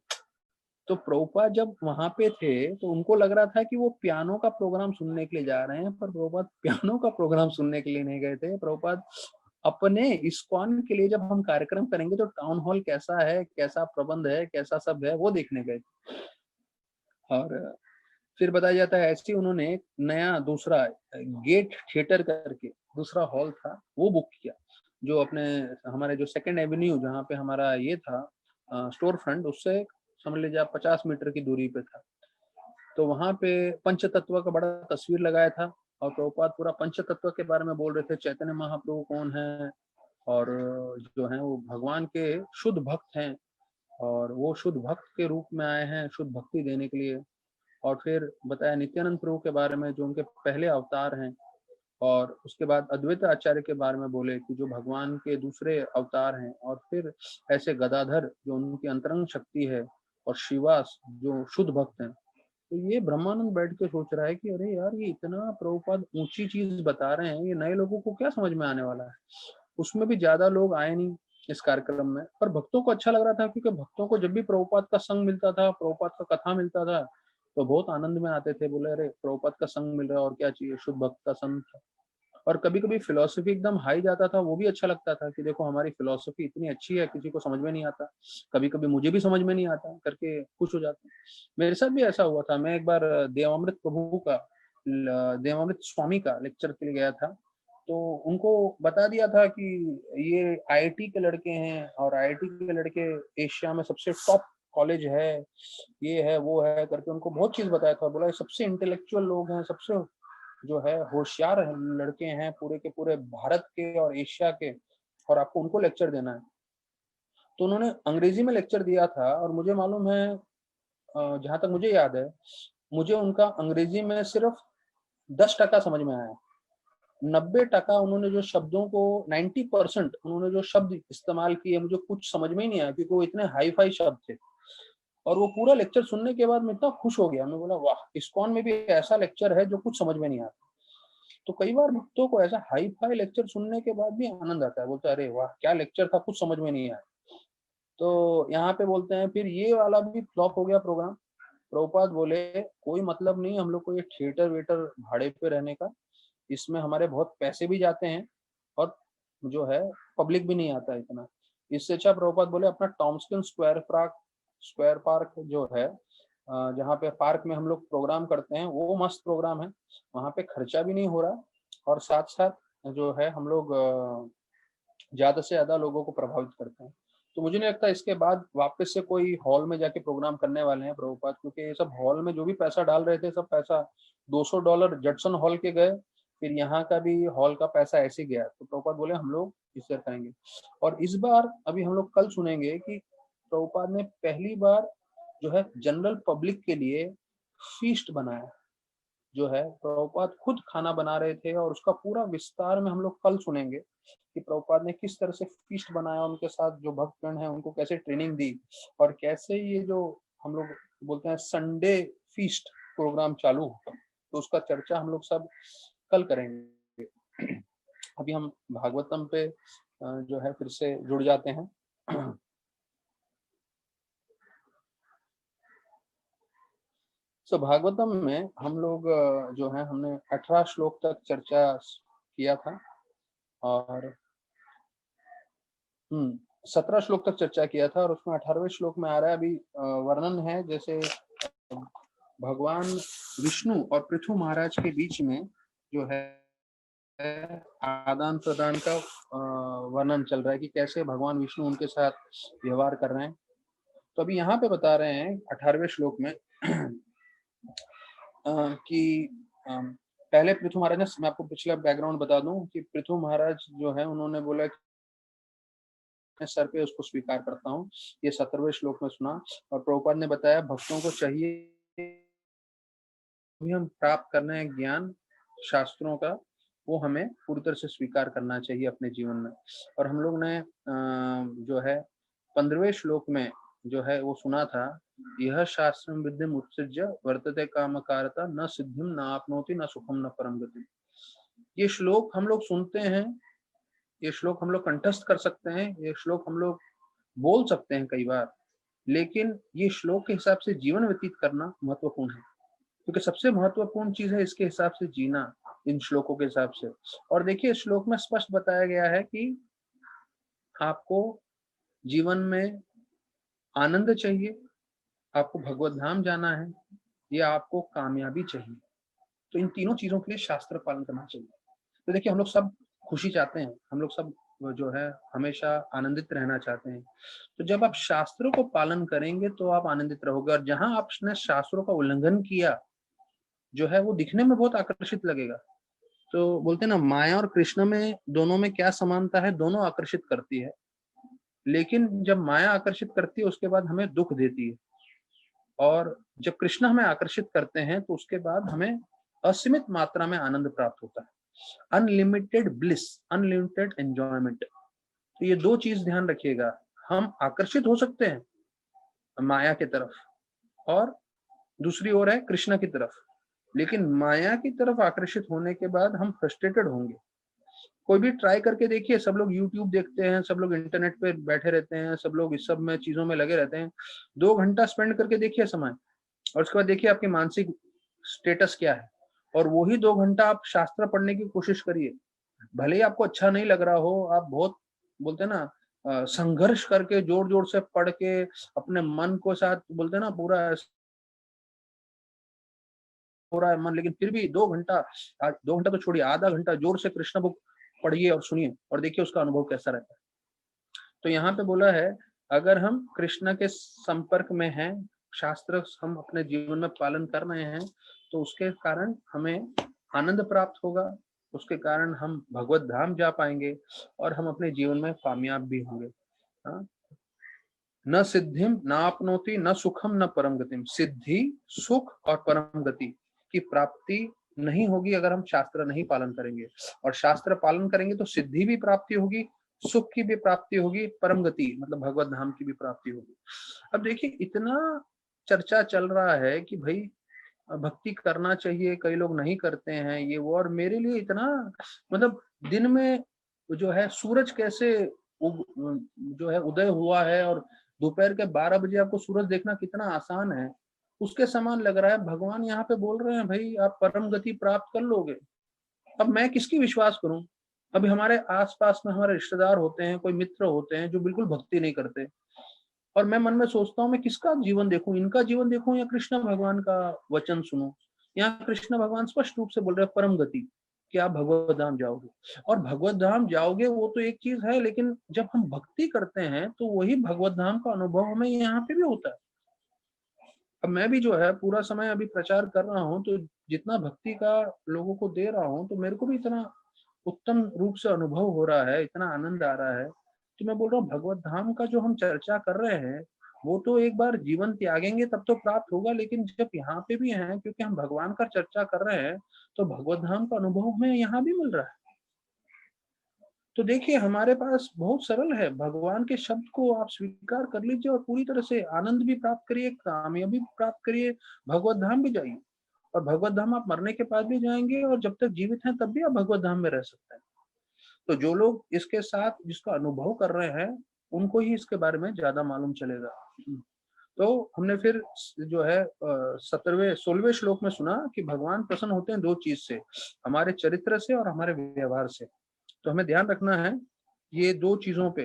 A: तो प्रभुपाद जब वहां पे थे तो उनको लग रहा था कि वो पियानो का प्रोग्राम सुनने के लिए जा रहे हैं, पर प्रभुपाद पियानो का प्रोग्राम सुनने के लिए नहीं गए थे। प्रभुपाद अपने इस्कॉन के लिए जब हम कार्यक्रम करेंगे तो टाउन हॉल कैसा है, कैसा प्रबंध है, कैसा सब है, वो देखने गए थे। और फिर बताया जाता है ऐसे ही उन्होंने एक नया दूसरा गेट थिएटर करके दूसरा हॉल था, वो बुक किया, जो अपने हमारे जो सेकंड एवेन्यू जहाँ पे हमारा ये था स्टोर फ्रंट, उससे समझ लीजिए आप 50 मीटर की दूरी पे था। तो वहां पे पंच तत्व का बड़ा तस्वीर लगाया था और प्रभुपाद पूरा पंच तत्व के बारे में बोल रहे थे। चैतन्य महाप्रभु कौन है, और जो है वो भगवान के शुद्ध भक्त हैं, और वो शुद्ध भक्त के रूप में आए हैं शुद्ध भक्ति देने के लिए। और फिर बताया नित्यानंद प्रभु के बारे में जो उनके पहले अवतार हैं, और उसके बाद अद्वैत आचार्य के बारे में बोले कि जो भगवान के दूसरे अवतार हैं, और फिर ऐसे गदाधर जो उनकी अंतरंग शक्ति है, और शिवास जो शुद्ध भक्त हैं। तो ये ब्रह्मानंद बैठ के सोच रहा है कि अरे यार, ये इतना प्रभुपाद ऊंची चीज बता रहे हैं, ये नए लोगों को क्या समझ में आने वाला है। उसमें भी ज्यादा लोग आए नहीं इस कार्यक्रम में, पर भक्तों को अच्छा लग रहा था, क्योंकि भक्तों को जब भी प्रभुपाद का संग मिलता था, प्रभुपाद का कथा मिलता था, तो बहुत आनंद में आते थे। बोले अरे प्रभुपाद का संग मिल रहा है और क्या चाहिए, शुद्ध भक्त का संग था। और कभी कभी फिलोसफी एकदम हाई जाता था, वो भी अच्छा लगता था कि देखो हमारी फिलोसफी इतनी अच्छी है, किसी को समझ में नहीं आता, कभी कभी मुझे भी समझ में नहीं आता करके खुश हो जाते। मेरे साथ भी ऐसा हुआ था। मैं एक बार देवामृत प्रभु का देवामृत स्वामी का लेक्चर के लिए गया था, तो उनको बता दिया था कि ये आईआईटी के लड़के हैं, और आईआईटी के लड़के एशिया में सबसे टॉप कॉलेज है, ये है वो है करके उनको बहुत चीज बताया था। बोला ये सबसे इंटेलेक्चुअल लोग हैं, सबसे जो है होशियार लड़के हैं पूरे के पूरे भारत के और एशिया के, और आपको उनको लेक्चर देना है। तो उन्होंने अंग्रेजी में लेक्चर दिया था, और मुझे मालूम है जहां तक मुझे याद है, मुझे उनका अंग्रेजी में सिर्फ 10% समझ में आया। 90% उन्होंने जो शब्दों को 90% उन्होंने जो शब्द इस्तेमाल किए, मुझे कुछ समझ में ही नहीं आया, क्योंकि वो इतने हाई फाई शब्द थे। और वो पूरा लेक्चर सुनने के बाद मैं इतना खुश हो गया, मैं बोला वाह, इस्कॉन में भी ऐसा लेक्चर है जो कुछ समझ में नहीं आता। तो कई बार भक्तों को ऐसा हाई फाई लेक्चर सुनने के बाद भी आनंद आता है, बोलते हैं अरे वाह क्या लेक्चर था, कुछ समझ में नहीं आया। तो यहाँ पे बोलते हैं फिर ये वाला भी फ्लॉप हो गया प्रोग्राम। प्रभुपाद बोले कोई मतलब नहीं हम लोग को ये थिएटर वेटर भाड़े पे रहने का, इसमें हमारे बहुत पैसे भी जाते हैं, और जो है पब्लिक भी नहीं आता इतना। इससे अच्छा प्रभुपाद बोले अपना टॉम्सकिन स्क्वायर पार्क जो है, जहाँ पे पार्क में हम लोग प्रोग्राम करते हैं, वो मस्त प्रोग्राम है। वहाँ पे खर्चा भी नहीं हो रहा, और साथ साथ जो है हम लोग ज्यादा से ज्यादा लोगों को प्रभावित करते हैं। तो मुझे नहीं लगता इसके बाद वापस से कोई हॉल में जाके प्रोग्राम करने वाले हैं प्रभुपाद, क्योंकि ये सब हॉल में जो भी पैसा डाल रहे थे, सब पैसा $200 जटसन हॉल के गए, फिर यहाँ का भी हॉल का पैसा ऐसे गया। तो प्रभुपाद बोले हम लोग इससे करेंगे। और इस बार अभी हम लोग कल सुनेंगे कि प्रभुपाद ने पहली बार जो है जनरल पब्लिक के लिए फीस्ट बनाया, जो है प्रभुपाद खुद खाना बना रहे थे, और उसका पूरा विस्तार में हम लोग कल सुनेंगे कि प्रभुपाद ने किस तरह से फीस्ट बनाया, उनके साथ जो भक्तगण हैं उनको कैसे ट्रेनिंग दी, और कैसे ये जो हम लोग बोलते हैं संडे फीस्ट प्रोग्राम चालू हुआ। तो उसका चर्चा हम लोग सब कल करेंगे। अभी हम भागवतम पे जो है फिर से जुड़ जाते हैं। सो भागवतम में हम लोग जो है हमने 18 श्लोक तक चर्चा किया था, और 17 श्लोक तक चर्चा किया था, और उसमें 18वें श्लोक में आ रहा है अभी वर्णन है, जैसे भगवान विष्णु और पृथु महाराज के बीच में जो है आदान प्रदान का वर्णन चल रहा है कि कैसे भगवान विष्णु उनके साथ व्यवहार कर रहे हैं। तो अभी यहाँ पे बता रहे हैं 18वें श्लोक में कि पहले पृथु महाराज ने, मैं आपको पिछला बैकग्राउंड बता दूं कि पृथु महाराज जो है उन्होंने बोला कि मैं सर पे उसको स्वीकार करता हूँ। ये 17वें श्लोक में सुना, और प्रभुपाद ने बताया भक्तों को चाहिए भी हम प्राप्त करना है ज्ञान शास्त्रों का, वो हमें पूरी तरह से स्वीकार करना चाहिए अपने जीवन में। और हम लोग ने जो है 15वें श्लोक में जो है वो सुना था, यह शास्त्र विद्यम उत्सृज्य वर्तते कामकारता न सिद्धिम न आपनोति न सुखम न परम गति। ये श्लोक हम लोग सुनते हैं, ये श्लोक हम लोग कंठस्थ कर सकते हैं, ये श्लोक हम लोग बोल सकते हैं कई बार, लेकिन ये श्लोक के हिसाब से जीवन व्यतीत करना महत्वपूर्ण है, क्योंकि सबसे महत्वपूर्ण चीज है इसके हिसाब से जीना, इन श्लोकों के हिसाब से। और देखिए श्लोक में स्पष्ट बताया गया है कि आपको जीवन में आनंद चाहिए, आपको भगवत धाम जाना है, या आपको कामयाबी चाहिए। तो इन तीनों चीजों के लिए शास्त्र पालन करना चाहिए। तो देखिए हम लोग सब खुशी चाहते हैं, हम लोग सब जो है हमेशा आनंदित रहना चाहते हैं। तो जब आप शास्त्रों को पालन करेंगे तो आप आनंदित रहोगे, और जहां आपने शास्त्रों का उल्लंघन किया जो है वो दिखने में बहुत आकर्षित लगेगा। तो बोलते हैं ना, माया और कृष्ण में दोनों में क्या समानता है, दोनों आकर्षित करती है, लेकिन जब माया आकर्षित करती है उसके बाद हमें दुख देती है, और जब कृष्ण हमें आकर्षित करते हैं तो उसके बाद हमें असीमित मात्रा में आनंद प्राप्त होता है, अनलिमिटेड ब्लिस, अनलिमिटेड एंजॉयमेंट। तो ये दो चीज ध्यान रखिएगा, हम आकर्षित हो सकते हैं माया की तरफ, और दूसरी ओर है कृष्ण की तरफ, लेकिन माया की तरफ आकर्षित होने के बाद हम फ्रस्ट्रेटेड होंगे। कोई भी ट्राई करके देखिए, सब लोग यूट्यूब देखते हैं, सब लोग इंटरनेट पे बैठे रहते हैं, सब लोग इस सब में चीजों में लगे रहते हैं। 2 घंटा स्पेंड करके देखिए समय, और उसके बाद देखिए आपकी मानसिक स्टेटस क्या है, और वही 2 घंटा आप शास्त्र पढ़ने की कोशिश करिए। भले ही आपको अच्छा नहीं लग रहा हो, आप बहुत बोलते हैं ना संघर्ष करके जोर जोर से पढ़ के अपने मन को साथ बोलते हैं ना पूरा हो रहा है मन, लेकिन फिर भी 2 घंटा, 2 घंटा तो छोड़िए, आधा घंटा जोर से कृष्ण बुक पढ़िए और सुनिए, और देखिए उसका अनुभव कैसा रहता है। तो यहाँ पे बोला है, अगर हम कृष्ण के संपर्क में हैं, शास्त्र हम अपने जीवन में पालन कर रहे हैं, तो उसके कारण हमें आनंद प्राप्त होगा, उसके कारण हम भगवत धाम जा पाएंगे, और हम अपने जीवन में कामयाब भी होंगे। हाँ? न सिद्धिम न आपनोति न सुखम न परम गतिम, सिद्धि, सुख और परम गति की प्राप्ति नहीं होगी अगर हम शास्त्र नहीं पालन करेंगे, और शास्त्र पालन करेंगे तो सिद्धि भी प्राप्ति होगी, सुख की भी प्राप्ति होगी, परम गति मतलब भगवत धाम की भी प्राप्ति होगी। अब देखिए इतना चर्चा चल रहा है कि भाई भक्ति करना चाहिए, कई लोग नहीं करते हैं ये वो, और मेरे लिए इतना मतलब दिन में जो है सूरज कैसे जो है उदय हुआ है, और दोपहर के 12 बजे आपको सूरज देखना कितना आसान है, उसके समान लग रहा है। भगवान यहाँ पे बोल रहे हैं भाई आप परम गति प्राप्त कर लोगे। अब मैं किसकी विश्वास करूं? अभी हमारे आसपास में हमारे रिश्तेदार होते हैं, कोई मित्र होते हैं जो बिल्कुल भक्ति नहीं करते, और मैं मन में सोचता हूँ मैं किसका जीवन देखूं, इनका जीवन देखूं या कृष्ण भगवान का वचन सुनूं। यहाँ कृष्ण भगवान स्पष्ट रूप से बोल रहे हैं परम गति, कि आप भगवत धाम जाओगे, और भगवत धाम जाओगे वो तो एक चीज है, लेकिन जब हम भक्ति करते हैं तो वही भगवत धाम का अनुभव हमें यहाँ पे भी होता है। अब मैं भी जो है पूरा समय अभी प्रचार कर रहा हूँ, तो जितना भक्ति का लोगों को दे रहा हूँ, तो मेरे को भी इतना उत्तम रूप से अनुभव हो रहा है, इतना आनंद आ रहा है। तो मैं बोल रहा हूँ भगवत धाम का जो हम चर्चा कर रहे हैं, वो तो एक बार जीवन त्यागेंगे तब तो प्राप्त होगा, लेकिन जब यहाँ पे भी हैं, क्योंकि हम भगवान का चर्चा कर रहे हैं, तो भगवत धाम का अनुभव हमें यहाँ भी मिल रहा है। तो देखिए हमारे पास बहुत सरल है, भगवान के शब्द को आप स्वीकार कर लीजिए, और पूरी तरह से आनंद भी प्राप्त करिए, कामयाबी भी प्राप्त करिए, भगवत धाम भी जाइए। और भगवत धाम आप मरने के बाद भी जाएंगे, और जब तक जीवित हैं तब भी आप भगवत धाम में रह सकते हैं। तो जो लोग इसके साथ जिसका अनुभव कर रहे हैं, उनको ही इसके बारे में ज्यादा मालूम चलेगा। तो हमने फिर जो है 16वें श्लोक में सुना कि भगवान प्रसन्न होते हैं दो चीज से, हमारे चरित्र से और हमारे व्यवहार से। तो हमें ध्यान रखना है ये दो चीजों पे,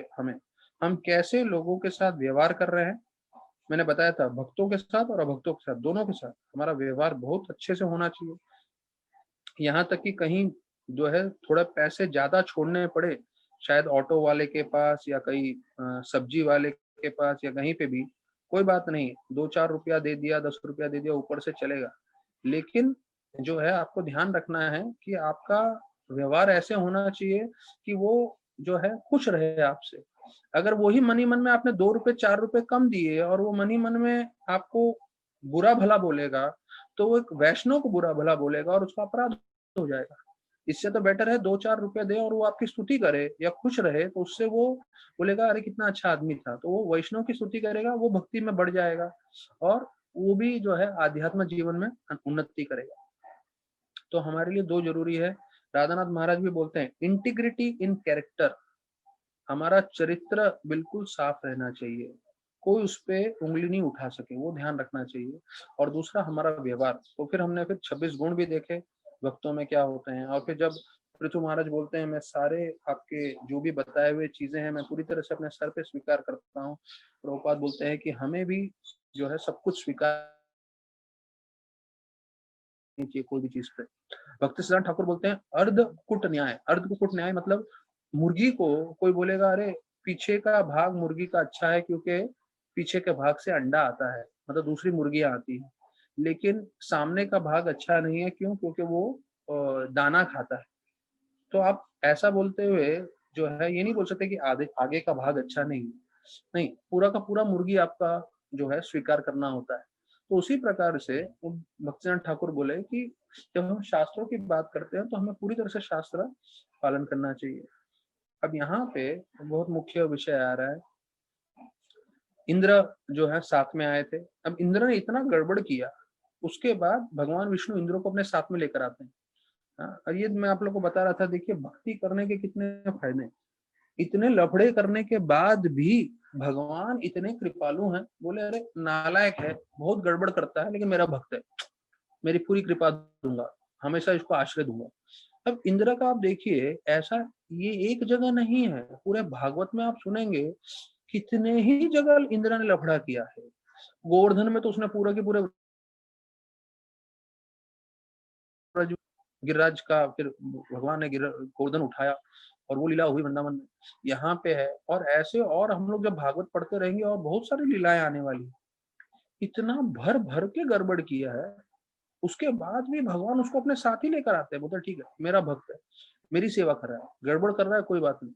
A: हम कैसे लोगों के साथ व्यवहार कर रहे हैं। मैंने बताया था भक्तों के साथ और अभक्तों के साथ, दोनों के साथ हमारा व्यवहार बहुत अच्छे से होना चाहिए। यहाँ तक कि कहीं जो है थोड़ा पैसे ज्यादा छोड़ने पड़े, शायद ऑटो वाले के पास या कहीं सब्जी वाले के पास या कहीं पे भी, कोई बात नहीं, 2-4 रुपया दे दिया, 10 रुपया दे दिया, ऊपर से चलेगा। लेकिन जो है आपको ध्यान रखना है कि आपका व्यवहार ऐसे होना चाहिए कि वो जो है खुश रहे आपसे। अगर वही मनी मन में आपने 2 रुपए 4 रुपए कम दिए और वो मनी मन में आपको बुरा भला बोलेगा, तो वो एक वैष्णव को बुरा भला बोलेगा और उसका अपराध हो जाएगा। इससे तो बेटर है 2-4 रुपए दे और वो आपकी स्तुति करे या खुश रहे, तो उससे वो बोलेगा अरे कितना अच्छा आदमी था, तो वो वैष्णव की स्तुति करेगा, वो भक्ति में बढ़ जाएगा, और वो भी जो है आध्यात्म जीवन में उन्नति करेगा। तो हमारे लिए दो जरूरी है। राधानाथ महाराज भी बोलते हैं इंटीग्रिटी इन कैरेक्टर, हमारा चरित्र बिल्कुल साफ रहना चाहिए, कोई उस पे उंगली नहीं उठा सके, वो ध्यान रखना चाहिए। और दूसरा हमारा व्यवहार, तो फिर हमने फिर 26 गुण भी देखे भक्तों में क्या होते हैं। और फिर जब पृथु महाराज बोलते हैं मैं सारे आपके जो भी बताए हुए चीजें हैं मैं पूरी तरह से अपने सर पे स्वीकार करता हूँ, प्रभुपाद बोलते हैं कि हमें भी जो है सब कुछ स्वीकार नहीं चाहिए कोई भी चीज पे। भक्ति सिद्धांत ठाकुर बोलते हैं अर्धकुट न्याय। अर्धकुट न्याय मतलब मुर्गी को कोई बोलेगा अरे पीछे का भाग मुर्गी का अच्छा है क्योंकि पीछे के भाग से अंडा आता है, मतलब दूसरी मुर्गियां आती है, लेकिन सामने का भाग अच्छा नहीं है, क्यों? क्योंकि वो दाना खाता है। तो आप ऐसा बोलते हुए जो है ये नहीं बोल सकते कि आगे आगे का भाग अच्छा नहीं है। नहीं, पूरा का पूरा मुर्गी आपका जो है स्वीकार करना होता है। तो उसी प्रकार से भक्तिनाथ ठाकुर बोले कि जब हम शास्त्रों की बात करते हैं तो हमें पूरी तरह से शास्त्र पालन करना चाहिए। अब यहाँ पे बहुत मुख्य विषय आ रहा है, इंद्र जो है साथ में आए थे। अब इंद्र ने इतना गड़बड़ किया, उसके बाद भगवान विष्णु इंद्र को अपने साथ में लेकर आते हैं। हाँ, और ये मैं आप लोग को बता रहा था, देखिए भक्ति करने के कितने फायदे हैं। इतने लफड़े करने के बाद भी भगवान इतने कृपालु हैं, बोले अरे नालायक है, बहुत गड़बड़ करता है, लेकिन मेरा भक्त है, मेरी पूरी कृपा दूंगा, हमेशा इसको आश्रय दूंगा। अब इंद्र का आप देखिए, ऐसा ये एक जगह नहीं है, पूरे भागवत में आप सुनेंगे कितने ही जगह इंद्र ने लफड़ा किया है। गोवर्धन में तो उसने पूरा के पूरे गिरिराज का फिर भगवान ने गोवर्धन उठाया और वो लीला हुई वृंदावन में, यहाँ पे है। और ऐसे और हम लोग जब भागवत पढ़ते रहेंगे और बहुत सारी लीलाएं आने वाली, इतना भर भर के गड़बड़ किया है, उसके बाद भी भगवान उसको अपने साथ ही लेकर आते हैं। बोलते ठीक है मेरा भक्त है, मेरी सेवा कर रहा है, गड़बड़ कर रहा है कोई बात नहीं।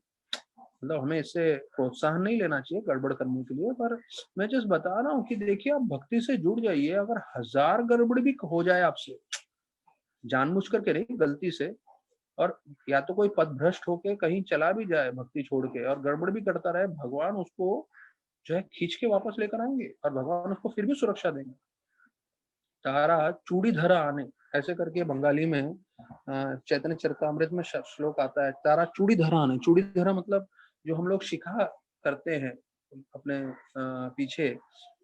A: मतलब हमें इससे प्रोत्साहन नहीं लेना चाहिए गड़बड़ करने के लिए, पर मैं जस्ट बता रहा हूँ कि देखिए आप भक्ति से जुड़ जाइए, अगर 1000 गड़बड़ भी हो जाए आपसे, जानबूझ करके नहीं, गलती से, और या तो कोई पथ भ्रष्ट होके कहीं चला भी जाए भक्ति छोड़ के और गड़बड़ भी करता रहे, भगवान उसको जो है खींच के वापस लेकर आएंगे और भगवान उसको फिर भी सुरक्षा देंगे। तारा चूड़ी धरा आने, ऐसे करके बंगाली में चैतन्य चरितमृत में श्लोक आता है, तारा चूड़ी धरा आने। चूड़ी धरा मतलब जो हम लोग शिखा करते हैं अपने पीछे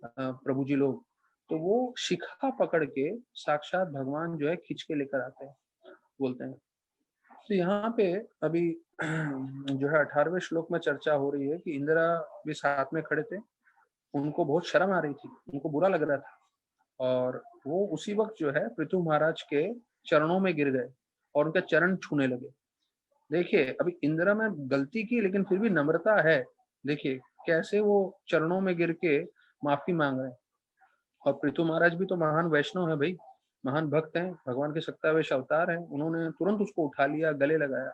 A: प्रभु जी लोग, तो वो शिखा पकड़ के साक्षात भगवान जो है खींच के लेकर आते हैं, बोलते हैं। तो यहाँ पे अभी जो है 18वें श्लोक में चर्चा हो रही है कि इंदिरा भी साथ में खड़े थे, उनको बहुत शर्म आ रही थी, उनको बुरा लग रहा था, और वो उसी वक्त जो है पृथु महाराज के चरणों में गिर गए और उनके चरण छूने लगे। देखिए अभी इंदिरा में गलती की लेकिन फिर भी नम्रता है, देखिए कैसे वो चरणों में गिर के माफी मांग रहे हैं। और पृथु महाराज भी तो महान वैष्णव है भाई, महान भक्त हैं, भगवान के सत्तावेश अवतार हैं, उन्होंने तुरंत उसको उठा लिया, गले लगाया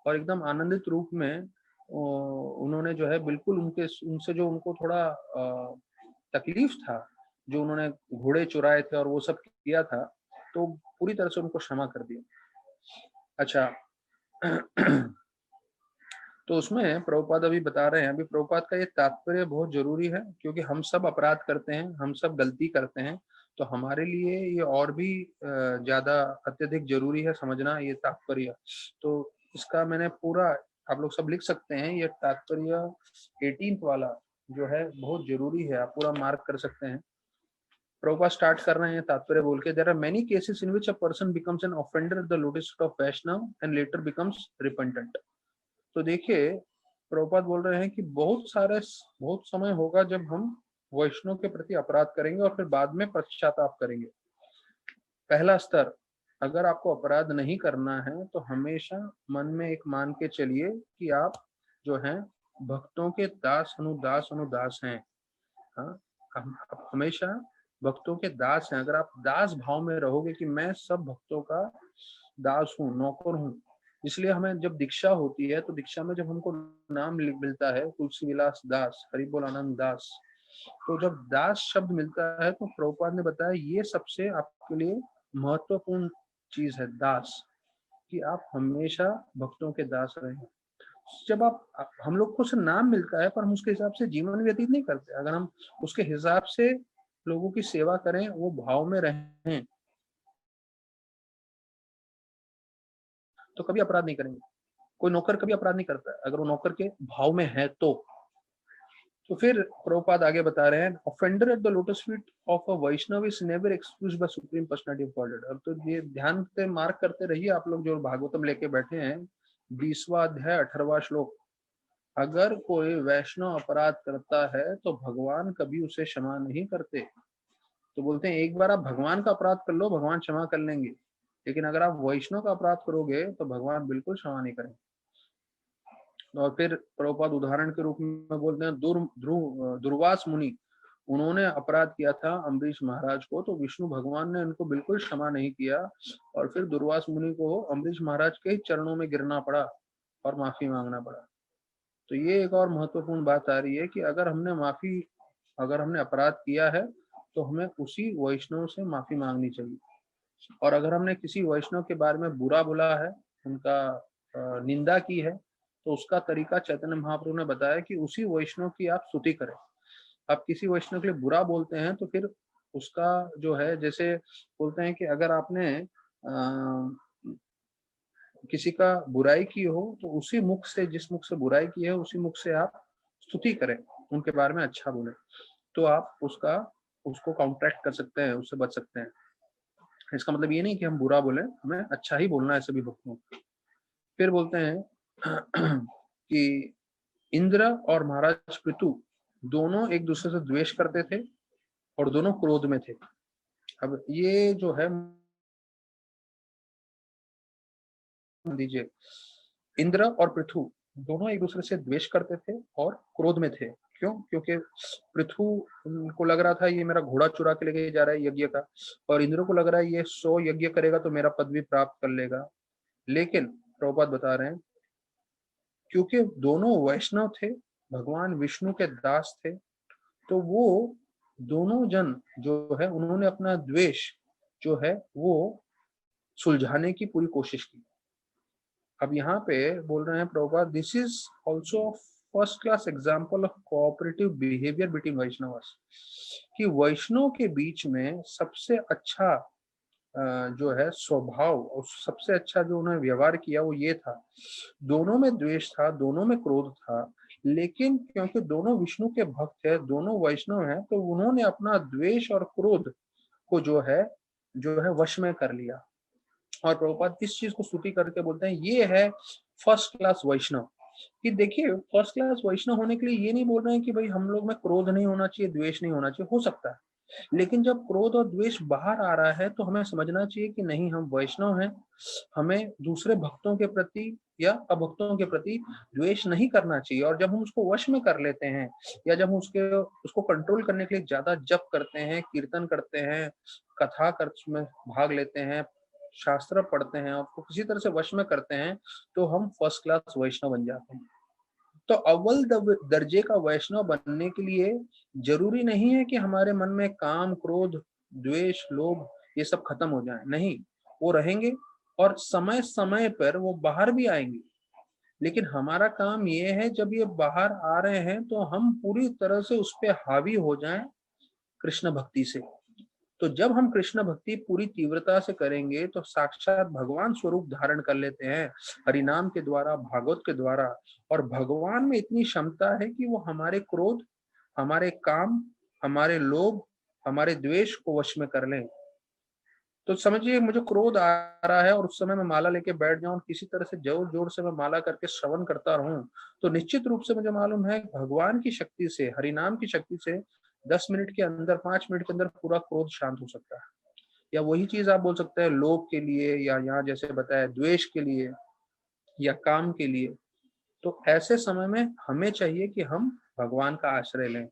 A: और एकदम आनंदित रूप में उन्होंने जो है बिल्कुल उनके उनसे जो उनको थोड़ा तकलीफ था, जो उन्होंने घोड़े चुराए थे और वो सब किया था, तो पूरी तरह से उनको क्षमा कर दिया। अच्छा तो उसमें प्रभुपाद अभी बता रहे हैं, अभी प्रभुपाद का ये तात्पर्य बहुत जरूरी है, क्योंकि हम सब अपराध करते हैं, हम सब गलती करते हैं, तो हमारे लिए ये और भी ज्यादा अत्यधिक जरूरी है समझना ये तात्पर्य। तो इसका मैंने पूरा, आप लोग सब लिख सकते हैं, ये तात्पर्य 18th वाला जो है बहुत जरूरी है, आप पूरा मार्क कर सकते हैं। प्रभुपाद स्टार्ट कर रहे हैं तात्पर्य बोल के, there are many cases in which a person becomes an offender at the lotus feet of Vaishnav and later becomes repentant. तो देखिए प्रभुपाद बोल रहे हैं कि बहुत समय होगा जब हम वैष्णव के प्रति अपराध करेंगे और फिर बाद में पश्चाताप करेंगे। पहला स्तर, अगर आपको अपराध नहीं करना है तो हमेशा मन में एक मान के चलिए कि आप जो हैं भक्तों के दास अनुदास अनुदास हैं। हाँ, आप हमेशा भक्तों के दास हैं। अगर आप दास भाव में रहोगे कि मैं सब भक्तों का दास हूँ, नौकर हूँ, इसलिए हमें जब दीक्षा होती है तो दीक्षा में जब हमको नाम मिलता है तुलसी विलास दास, हरिबोल आनंद दास, तो जब दास शब्द मिलता है तो प्रभुपाद ने बताया ये सबसे आपके लिए महत्वपूर्ण चीज है, दास, कि आप हमेशा भक्तों के दास रहें। जब आप हम लोग को सिर्फ नाम मिलता है पर हम उसके हिसाब से जीवन व्यतीत नहीं करते, अगर हम उसके हिसाब से लोगों की सेवा करें, वो भाव में रहें, तो कभी अपराध नहीं करेंगे। कोई नौकर कभी अपराध नहीं करता है अगर वो नौकर के भाव में है तो तो फिर प्रभुपाद आगे बता रहे हैं, offender at the lotus feet of a Vaishnav is never excused by supreme personality of godhead. अब तो ये ध्यान से मार्क करते रहिए आप लोग जो भागवतम लेके बैठे हैं, 20वां अध्याय 18वां श्लोक, अगर कोई वैष्णव अपराध करता है तो भगवान कभी उसे क्षमा नहीं करते। तो बोलते हैं एक बार आप भगवान का अपराध कर लो, भगवान क्षमा कर लेंगे, लेकिन अगर आप वैष्णव का अपराध करोगे तो भगवान बिल्कुल क्षमा नहीं करेंगे। और फिर प्रभुपाद उदाहरण के रूप में बोलते हैं, दुर्वास मुनि, उन्होंने अपराध किया था अम्बरीश महाराज को, तो विष्णु भगवान ने उनको बिल्कुल क्षमा नहीं किया, और फिर दुर्वास मुनि को अम्बरीश महाराज के ही चरणों में गिरना पड़ा और माफी मांगना पड़ा। तो ये एक और महत्वपूर्ण बात आ रही है कि अगर हमने अपराध किया है तो हमें उसी वैष्णव से माफी मांगनी चाहिए। और अगर हमने किसी वैष्णव के बारे में बुरा बोला है, उनका निंदा की है, तो उसका तरीका चैतन्य महाप्रभु ने बताया कि उसी वैष्णव की आप स्तुति करें। आप किसी वैष्णव के लिए बुरा बोलते हैं तो फिर उसका जो है, जैसे बोलते हैं कि अगर आपने किसी का बुराई की हो तो उसी मुख से, जिस मुख से बुराई की है उसी मुख से आप स्तुति करें, उनके बारे में अच्छा बोले, तो आप उसको काउंटरैक्ट कर सकते हैं, उससे बच सकते हैं। इसका मतलब ये नहीं कि हम बुरा बोले, हमें अच्छा ही बोलना है सभी भक्तों। फिर बोलते हैं कि इंद्र और महाराज पृथु दोनों एक दूसरे से द्वेष करते थे और दोनों क्रोध में थे। अब ये जो है दीजिए, इंद्र और पृथु दोनों एक दूसरे से द्वेष करते थे और क्रोध में थे। क्यों? क्योंकि पृथु को लग रहा था ये मेरा घोड़ा चुरा के लेके जा रहा है यज्ञ का, और इंद्र को लग रहा है ये 100 यज्ञ करेगा तो मेरा पद भी प्राप्त कर लेगा। लेकिन प्रभुपाद बता रहे हैं, क्योंकि दोनों वैष्णव थे, भगवान विष्णु के दास थे, तो वो दोनों जन जो है उन्होंने अपना द्वेष जो है वो सुलझाने की पूरी कोशिश की। अब यहाँ पे बोल रहे हैं Prabhupada, this is also first class example of cooperative behaviour between Vaishnavas, कि वैष्णव के बीच में सबसे अच्छा जो है स्वभाव और सबसे अच्छा जो उन्होंने व्यवहार किया वो ये था। दोनों में द्वेष था, दोनों में क्रोध था, लेकिन क्योंकि दोनों विष्णु के भक्त है, दोनों वैष्णव हैं, तो उन्होंने अपना द्वेष और क्रोध को जो है वश में कर लिया। और प्रभुपाद इस चीज को स्तुति करके बोलते हैं ये है फर्स्ट क्लास वैष्णव। कि देखिए, फर्स्ट क्लास वैष्णव होने के लिए ये नहीं बोल रहे हैं कि भाई हम लोग में क्रोध नहीं होना चाहिए, द्वेष नहीं होना चाहिए, हो सकता है, लेकिन जब क्रोध और द्वेष बाहर आ रहा है तो हमें समझना चाहिए कि नहीं, हम वैष्णव हैं, हमें दूसरे भक्तों के प्रति या अभक्तों के प्रति द्वेष नहीं करना चाहिए। और जब हम उसको वश में कर लेते हैं, या जब हम उसको कंट्रोल करने के लिए ज्यादा जप करते हैं, कीर्तन करते हैं, कथा कर में भाग लेते हैं, शास्त्र पढ़ते हैं और उसको किसी तरह से वश में करते हैं, तो हम फर्स्ट क्लास वैष्णव बन जाते हैं। तो अव्वल दर्जे का वैष्णव बनने के लिए जरूरी नहीं है कि हमारे मन में काम, क्रोध, द्वेष, लोभ ये सब खत्म हो जाए। नहीं, वो रहेंगे और समय समय पर वो बाहर भी आएंगे। लेकिन हमारा काम ये है, जब ये बाहर आ रहे हैं तो हम पूरी तरह से उस पर हावी हो जाएं कृष्ण भक्ति से। तो जब हम कृष्ण भक्ति पूरी तीव्रता से करेंगे तो साक्षात भगवान स्वरूप धारण कर लेते हैं हरिनाम के द्वारा, भागवत के द्वारा। और भगवान में इतनी क्षमता है कि वो हमारे क्रोध, हमारे काम, हमारे लोभ, हमारे द्वेष को वश में कर लें। तो समझिए, मुझे क्रोध आ रहा है और उस समय मैं माला लेके बैठ जाऊं, किसी तरह से जोर जोर से मैं माला करके श्रवण करता रहूं, तो निश्चित रूप से मुझे मालूम है भगवान की शक्ति से, हरिनाम की शक्ति से 10 मिनट के अंदर, 5 मिनट के अंदर पूरा क्रोध शांत हो सकता है। या वही चीज आप बोल सकते हैं लोभ के लिए, या यहाँ जैसे बताया द्वेष के लिए या काम के लिए। तो ऐसे समय में हमें चाहिए कि हम भगवान का आश्रय लें।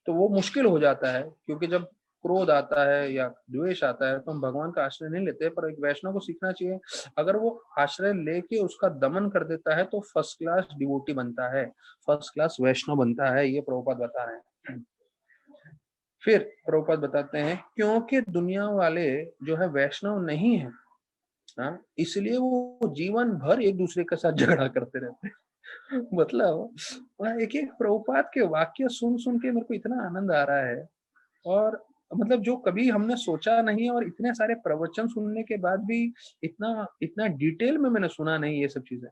A: तो वो मुश्किल हो जाता है, क्योंकि जब क्रोध आता है या द्वेष आता है तो हम भगवान का आश्रय नहीं लेते। पर एक वैष्णव को सीखना चाहिए, अगर वो आश्रय लेके उसका दमन कर देता है तो फर्स्ट क्लास डिवोटी बनता है, फर्स्ट क्लास वैष्णव बनता है। ये प्रभुपाद बता रहे हैं। फिर प्रभुपाद बताते हैं, क्योंकि दुनिया वाले जो है वैष्णव नहीं है, इसलिए वो जीवन भर एक दूसरे के साथ झगड़ा करते रहते हैं। मतलब एक एक प्रभुपाद के वाक्य सुन सुन के मेरे को इतना आनंद आ रहा है, और मतलब जो कभी हमने सोचा नहीं, और इतने सारे प्रवचन सुनने के बाद भी इतना इतना डिटेल में मैंने सुना नहीं ये सब चीजें।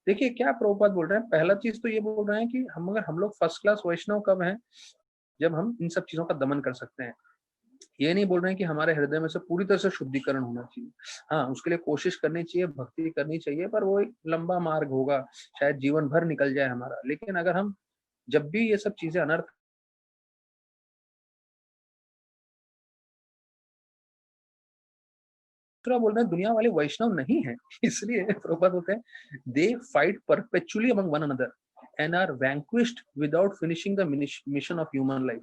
A: देखिए क्या प्रभुपाद बोल रहे हैं, पहला चीज तो ये बोल रहे हैं कि हम लोग फर्स्ट क्लास वैष्णव कब हैं, जब हम इन सब चीजों का दमन कर सकते हैं। ये नहीं बोल रहे हैं कि हमारे हृदय में से पूरी तरह से शुद्धिकरण होना चाहिए। हाँ, उसके लिए कोशिश करनी चाहिए, भक्ति करनी चाहिए, पर वो एक लंबा मार्ग होगा, शायद जीवन भर निकल जाए हमारा। लेकिन अगर हम जब भी ये सब चीजें अनर्थ दूसरा बोल रहे हैं, दुनिया वाले वैष्णव नहीं है। इसलिए प्रभुपाद बोलते हैं, they fight perpetually among one another and are vanquished without finishing the mission of human life.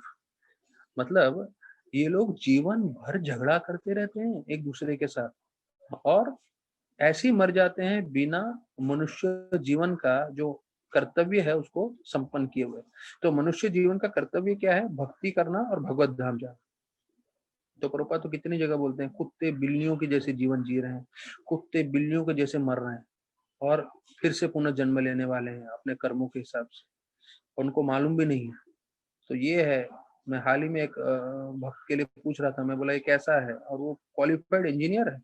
A: मतलब ये लोग जीवन भर झगड़ा करते रहते हैं एक दूसरे के साथ, और ऐसे ही मर जाते हैं बिना मनुष्य जीवन का जो कर्तव्य है उसको संपन्न किए हुए। तो मनुष्य जीवन का कर्तव्य क्या है? भक्ति करना और भगवत धाम जाना। तो प्रभुपाद तो कितनी जगह बोलते हैं, कुत्ते बिल्लियों के जैसे जीवन जी रहे हैं, कुत्ते बिल्लियों के जैसे मर रहे हैं, और फिर से पुनः जन्म लेने वाले हैं अपने कर्मों के हिसाब से, उनको मालूम भी नहीं है। तो ये है। मैं हाल ही में एक भक्त के लिए पूछ रहा था, मैं बोला ये कैसा है, और वो क्वालिफाइड इंजीनियर है,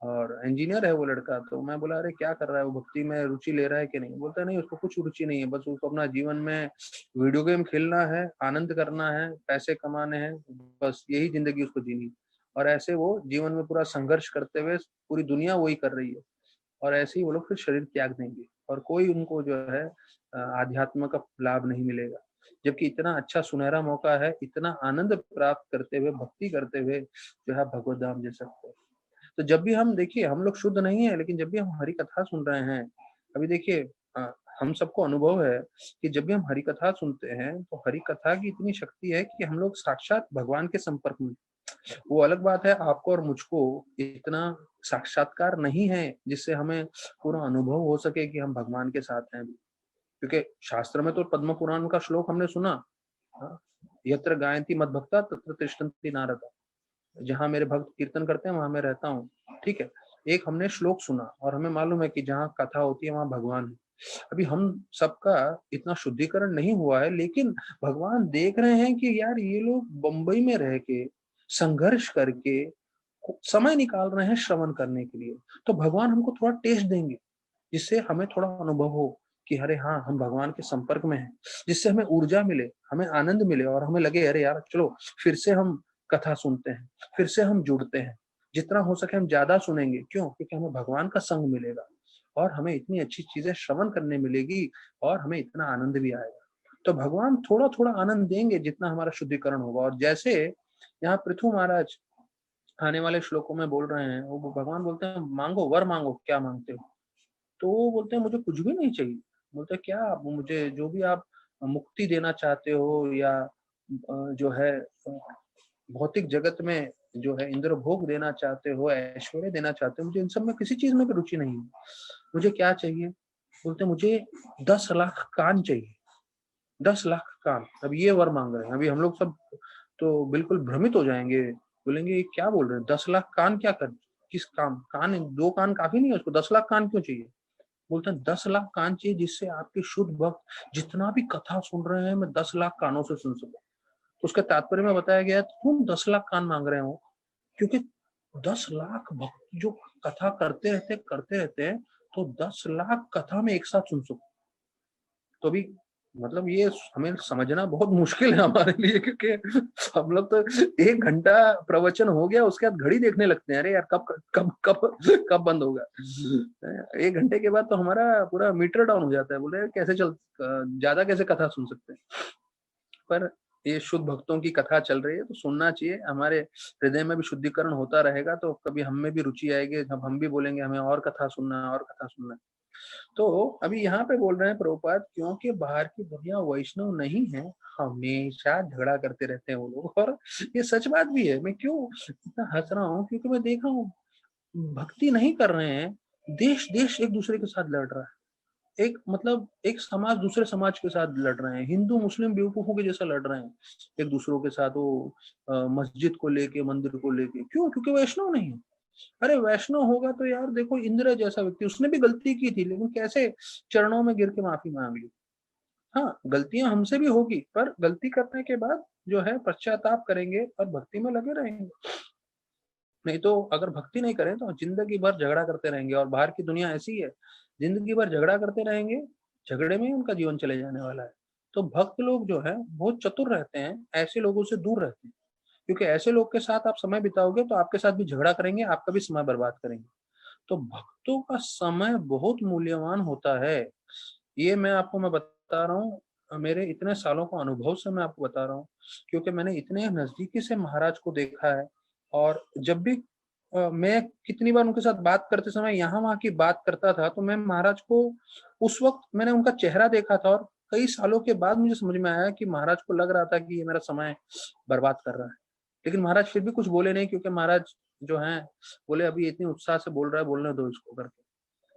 A: और इंजीनियर है वो लड़का। तो मैं बोला अरे क्या कर रहा है वो, भक्ति में रुचि ले रहा है कि नहीं? बोलता है नहीं, उसको कुछ रुचि नहीं है, बस उसको अपना जीवन में वीडियो गेम खेलना है, आनंद करना है, पैसे कमाने हैं, बस यही जिंदगी उसको जीनी। और ऐसे वो जीवन में पूरा संघर्ष करते हुए, पूरी दुनिया वही कर रही है, और ऐसे ही वो लोग फिर शरीर त्याग देंगे, और कोई उनको जो है आध्यात्म का लाभ नहीं मिलेगा। जबकि इतना अच्छा सुनहरा मौका है, इतना आनंद प्राप्त करते हुए, भक्ति करते हुए जो है भगवत धाम जा सकते हैं। तो जब भी हम देखिए, हम लोग शुद्ध नहीं है, लेकिन जब भी हम हरि कथा सुन रहे हैं, अभी देखिए हम सबको अनुभव है कि जब भी हम हरि कथा सुनते हैं, तो हरि कथा की इतनी शक्ति है कि हम लोग साक्षात भगवान के संपर्क में। वो अलग बात है आपको और मुझको इतना साक्षात्कार नहीं है जिससे हमें पूरा अनुभव हो सके कि हम भगवान के साथ हैं। क्योंकि शास्त्र में तो पद्म पुराण का श्लोक हमने सुना, हाँ, यत्र गायन्ति मद्भक्ता तत्र तिष्ठन्ति नारदा, जहाँ मेरे भक्त कीर्तन करते हैं वहां मैं रहता हूँ। ठीक है, एक हमने श्लोक सुना, और हमें मालूम है कि जहाँ कथा होती है वहां भगवान है। अभी हम सबका इतना शुद्धिकरण नहीं हुआ है, लेकिन भगवान देख रहे हैं कि यार ये लोग बंबई में रह के संघर्ष करके समय निकाल रहे हैं श्रवण करने के लिए। तो भगवान हमको थोड़ा टेस्ट देंगे, जिससे हमें थोड़ा अनुभव हो कि अरे हाँ, हम भगवान के संपर्क में हैं, जिससे हमें ऊर्जा मिले, हमें आनंद मिले, और हमें लगे अरे यार चलो फिर से हम कथा सुनते हैं, फिर से हम जुड़ते हैं। जितना हो सके हम ज्यादा सुनेंगे, क्यों? क्योंकि हमें भगवान का संग मिलेगा, और हमें इतनी अच्छी चीजें श्रवण करने मिलेगी, और हमें इतना आनंद भी आएगा। तो भगवान थोड़ा थोड़ा आनंद देंगे जितना हमारा शुद्धिकरण होगा। और जैसे यहाँ पृथु महाराज आने वाले श्लोकों में बोल रहे हैं, वो भगवान बोलते हैं मांगो, वर मांगो, क्या मांगते हो? तो वो बोलते हैं मुझे कुछ भी नहीं चाहिए। बोलते हैं क्या, आप मुझे जो भी आप मुक्ति देना चाहते हो, या जो है भौतिक जगत में जो है इंद्र भोग देना चाहते हो, ऐश्वर्य देना चाहते हो, मुझे इन सब में किसी चीज में भी रुचि नहीं है। मुझे क्या चाहिए? बोलते मुझे 10 लाख कान चाहिए, 10 लाख कान। अब ये वर मांग रहे हैं। अभी हम लोग सब तो बिल्कुल भ्रमित हो जाएंगे, बोलेंगे ये क्या बोल रहे हैं, 10 लाख कान क्या कर, किस काम? कान 2 कान काफी नहीं है उसको, 10 लाख कान क्यों चाहिए? बोलते हैं 10 लाख कान चाहिए, जिससे आपके शुद्ध भक्त जितना भी कथा सुन रहे हैं, मैं 10 लाख कानों से सुन सकूं। तो उसका तात्पर्य में बताया गया है, तुम 10 लाख कान मांग रहे हो, क्योंकि 10 लाख भक्त जो कथा करते रहते हैं, तो 10 लाख कथा में एक साथ सुन सको। तो अभी मतलब ये हमें समझना बहुत मुश्किल है हमारे लिए, क्योंकि हम लोग तो 1 घंटा प्रवचन हो गया, उसके बाद घड़ी देखने लगते हैं, अरे यार कब कब कब कब बंद होगा। 1 घंटे के बाद तो हमारा पूरा मीटर डाउन हो जाता है, बोल रहे कैसे चल, ज्यादा कैसे कथा सुन सकते हैं। पर ये शुद्ध भक्तों की कथा चल रही है तो सुनना चाहिए, हमारे हृदय में भी शुद्धिकरण होता रहेगा, तो कभी हम में भी रुचि आएगी, जब हम भी बोलेंगे हमें और कथा सुनना है, और कथा सुनना है। तो अभी यहाँ पे बोल रहे हैं प्रभुपाद, क्योंकि बाहर की दुनिया वैष्णव नहीं है, हमेशा झगड़ा करते रहते हैं वो लोग। और ये सच बात भी है। मैं क्यों इतना हंस रहा हूँ? क्योंकि मैं देखा हूँ भक्ति नहीं कर रहे हैं, देश देश एक दूसरे के साथ लड़ रहा है। एक मतलब एक समाज दूसरे समाज के साथ लड़ रहे हैं, हिंदू मुस्लिम बेवकूफों के जैसा लड़ रहे हैं एक दूसरों के साथ, वो मस्जिद को लेके, मंदिर को लेके। क्यों? क्योंकि वैष्णव नहीं है। अरे वैष्णव होगा तो यार देखो, इंद्र जैसा व्यक्ति, उसने भी गलती की थी, लेकिन कैसे चरणों में गिर के माफी मांग ली। हाँ, गलतियां हमसे भी होगी, पर गलती करने के बाद जो है पश्चाताप करेंगे और भक्ति में लगे रहेंगे। नहीं तो अगर भक्ति नहीं करें तो जिंदगी भर झगड़ा करते रहेंगे, और बाहर की दुनिया ऐसी है, जिंदगी भर झगड़ा करते रहेंगे, झगड़े में ही उनका जीवन चले जाने वाला है। तो भक्त लोग जो है बहुत चतुर रहते हैं, ऐसे लोगों से दूर रहते हैं, क्योंकि ऐसे लोग के साथ आप समय बिताओगे तो आपके साथ भी झगड़ा करेंगे, आपका भी समय बर्बाद करेंगे। तो भक्तों का समय बहुत मूल्यवान होता है। ये मैं बता रहा हूँ, मेरे इतने सालों का अनुभव से मैं आपको बता रहा हूँ, क्योंकि मैंने इतने नजदीकी से महाराज को देखा है। और जब भी मैं कितनी बार उनके साथ बात करते समय यहाँ वहाँ की बात करता था, तो मैं महाराज को उस वक्त मैंने उनका चेहरा देखा था, और कई सालों के बाद मुझे समझ में आया कि महाराज को लग रहा था कि ये मेरा समय बर्बाद कर रहा है। लेकिन महाराज फिर भी कुछ बोले नहीं, क्योंकि महाराज जो हैं बोले अभी इतनी उत्साह से बोल रहा है, बोलने दो इसको करके।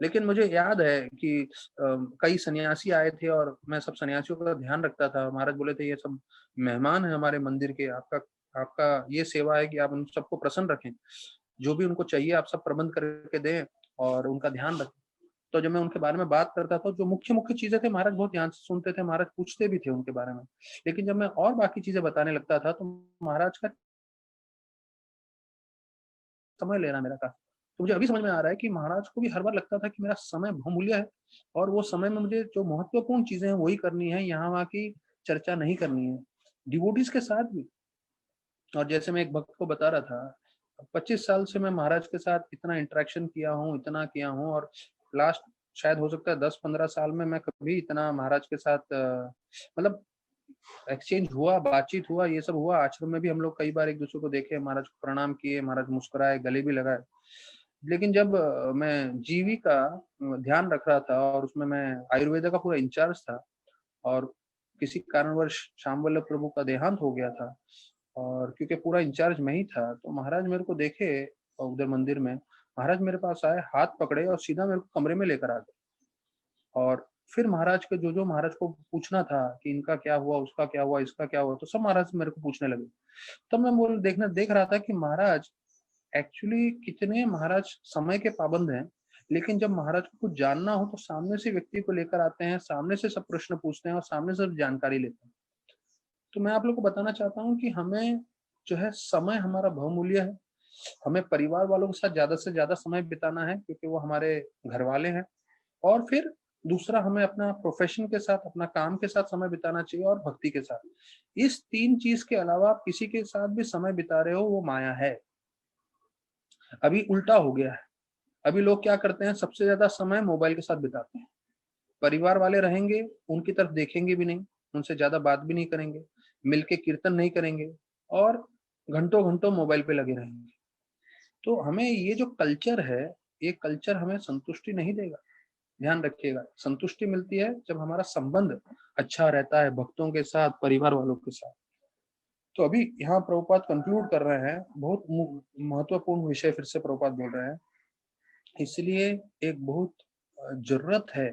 A: लेकिन मुझे याद है कि कई सन्यासी आए थे और मैं सब सन्यासियों का ध्यान रखता था। महाराज बोले थे ये सब मेहमान है हमारे मंदिर के, आपका आपका ये सेवा है कि आप उन सबको प्रसन्न रखें, जो भी उनको चाहिए आप सब प्रबंध करके दें और उनका ध्यान रखें। तो जब मैं उनके बारे में बात करता था, जो मुख्य मुख्य चीजें थे महाराज बहुत ध्यान से सुनते थे, महाराज पूछते भी थे उनके बारे में। लेकिन जब मैं और बाकी चीजें बताने लगता था, तो महाराज का समय लेना मेरा था। तो मुझे अभी समझ में आ रहा है कि महाराज को भी हर बार लगता था कि मेरा समय बहुमूल्य है, और वो समय में मुझे जो महत्वपूर्ण चीजें हैं वही करनी है, यहाँ वहाँ की चर्चा नहीं करनी है, डिवोटीज के साथ भी। और जैसे मैं एक भक्त को बता रहा था, 25 साल से मैं महाराज के साथ इतना इंटरेक्शन किया हूँ, इतना किया हूँ, और लास्ट शायद हो सकता है 10-15 साल में मैं कभी इतना महाराज के साथ मतलब एक्सचेंज हुआ, बातचीत हुआ, ये सब हुआ। आश्रम में भी हम लोग कई बार एक दूसरे को देखे, महाराज को प्रणाम किए, महाराज मुस्कुराए, गले भी लगाए। लेकिन जब मैं जीवी का ध्यान रख रहा था, और उसमें मैं आयुर्वेद का पूरा इंचार्ज था, और किसी कारणवश श्याम वल्लभ प्रभु का देहांत हो गया था, और क्योंकि पूरा इंचार्ज मैं ही था, तो महाराज मेरे को देखे उधर मंदिर में, महाराज मेरे पास आए, हाथ पकड़े और सीधा मेरे को कमरे में लेकर आ गए। और फिर महाराज के जो जो महाराज को पूछना था कि इनका क्या हुआ, उसका क्या हुआ, इसका क्या हुआ, तो सब महाराज मेरे को पूछने लगे। तब मैं देख रहा था कि महाराज एक्चुअली कितने महाराज समय के पाबंद हैं। लेकिन जब महाराज को कुछ जानना हो तो सामने से व्यक्ति को लेकर आते हैं, सामने से सब प्रश्न पूछते हैं और सामने से जानकारी लेते हैं। तो मैं आप लोग को बताना चाहता हूँ कि हमें जो है समय हमारा बहुमूल्य है। हमें परिवार वालों के साथ ज्यादा से ज्यादा समय बिताना है, क्योंकि वो हमारे घर वाले हैं। और फिर दूसरा, हमें अपना प्रोफेशन के साथ, अपना काम के साथ समय बिताना चाहिए, और भक्ति के साथ। इस 3 चीज के अलावा आप किसी के साथ भी समय बिता रहे हो, वो माया है। अभी उल्टा हो गया है। अभी लोग क्या करते हैं, सबसे ज्यादा समय मोबाइल के साथ बिताते हैं। परिवार वाले रहेंगे, उनकी तरफ देखेंगे भी नहीं, उनसे ज्यादा बात भी नहीं करेंगे, मिलके कीर्तन नहीं करेंगे, और घंटों घंटों मोबाइल पे लगे रहेंगे। तो हमें ये जो कल्चर है, ये कल्चर हमें संतुष्टि नहीं देगा। ध्यान रखिएगा, संतुष्टि मिलती है जब हमारा संबंध अच्छा रहता है भक्तों के साथ, परिवार वालों के साथ। तो अभी यहाँ प्रभुपाद कंक्लूड कर रहे हैं, बहुत महत्वपूर्ण विषय फिर से प्रभुपाद बोल रहे हैं। इसलिए एक बहुत जरूरत है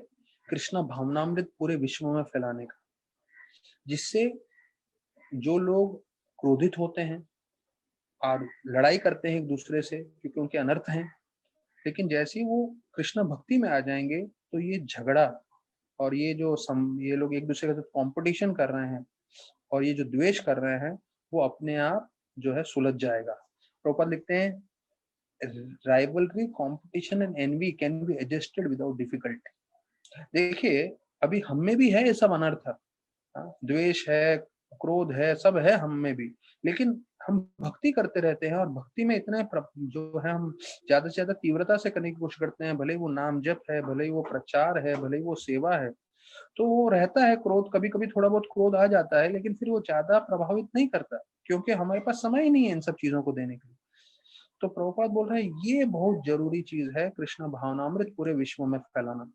A: कृष्ण भावनामृत पूरे विश्व में फैलाने का, जिससे जो लोग क्रोधित होते हैं और लड़ाई करते हैं एक दूसरे से क्योंकि उनके अनर्थ हैं, लेकिन जैसे ही वो कृष्ण भक्ति में आ जाएंगे, तो ये झगड़ा और ये लोग एक दूसरे के साथ कंपटीशन कर रहे हैं और ये जो द्वेष कर रहे हैं, वो अपने आप जो है सुलझ जाएगा। प्रभुपाद लिखते हैं, rivalry, competition and envy can be adjusted without difficulty. देखिए, अभी हम में भी है ये सब अनर्थ, द्वेष है, क्रोध है, सब है हम में भी। लेकिन हम भक्ति करते रहते हैं, और भक्ति में इतने जो है हम ज्यादा से ज्यादा तीव्रता से करने की कोशिश करते हैं, भले ही वो नाम जप है, भले ही वो प्रचार है, भले ही वो सेवा है। तो वो रहता है क्रोध, कभी कभी थोड़ा बहुत क्रोध आ जाता है, लेकिन फिर वो ज्यादा प्रभावित नहीं करता, क्योंकि हमारे पास समय ही नहीं है इन सब चीजों को देने के लिए। तो प्रभुपाद बोल रहे हैं ये बहुत जरूरी चीज है, कृष्ण भावनामृत पूरे विश्व में फैलाना।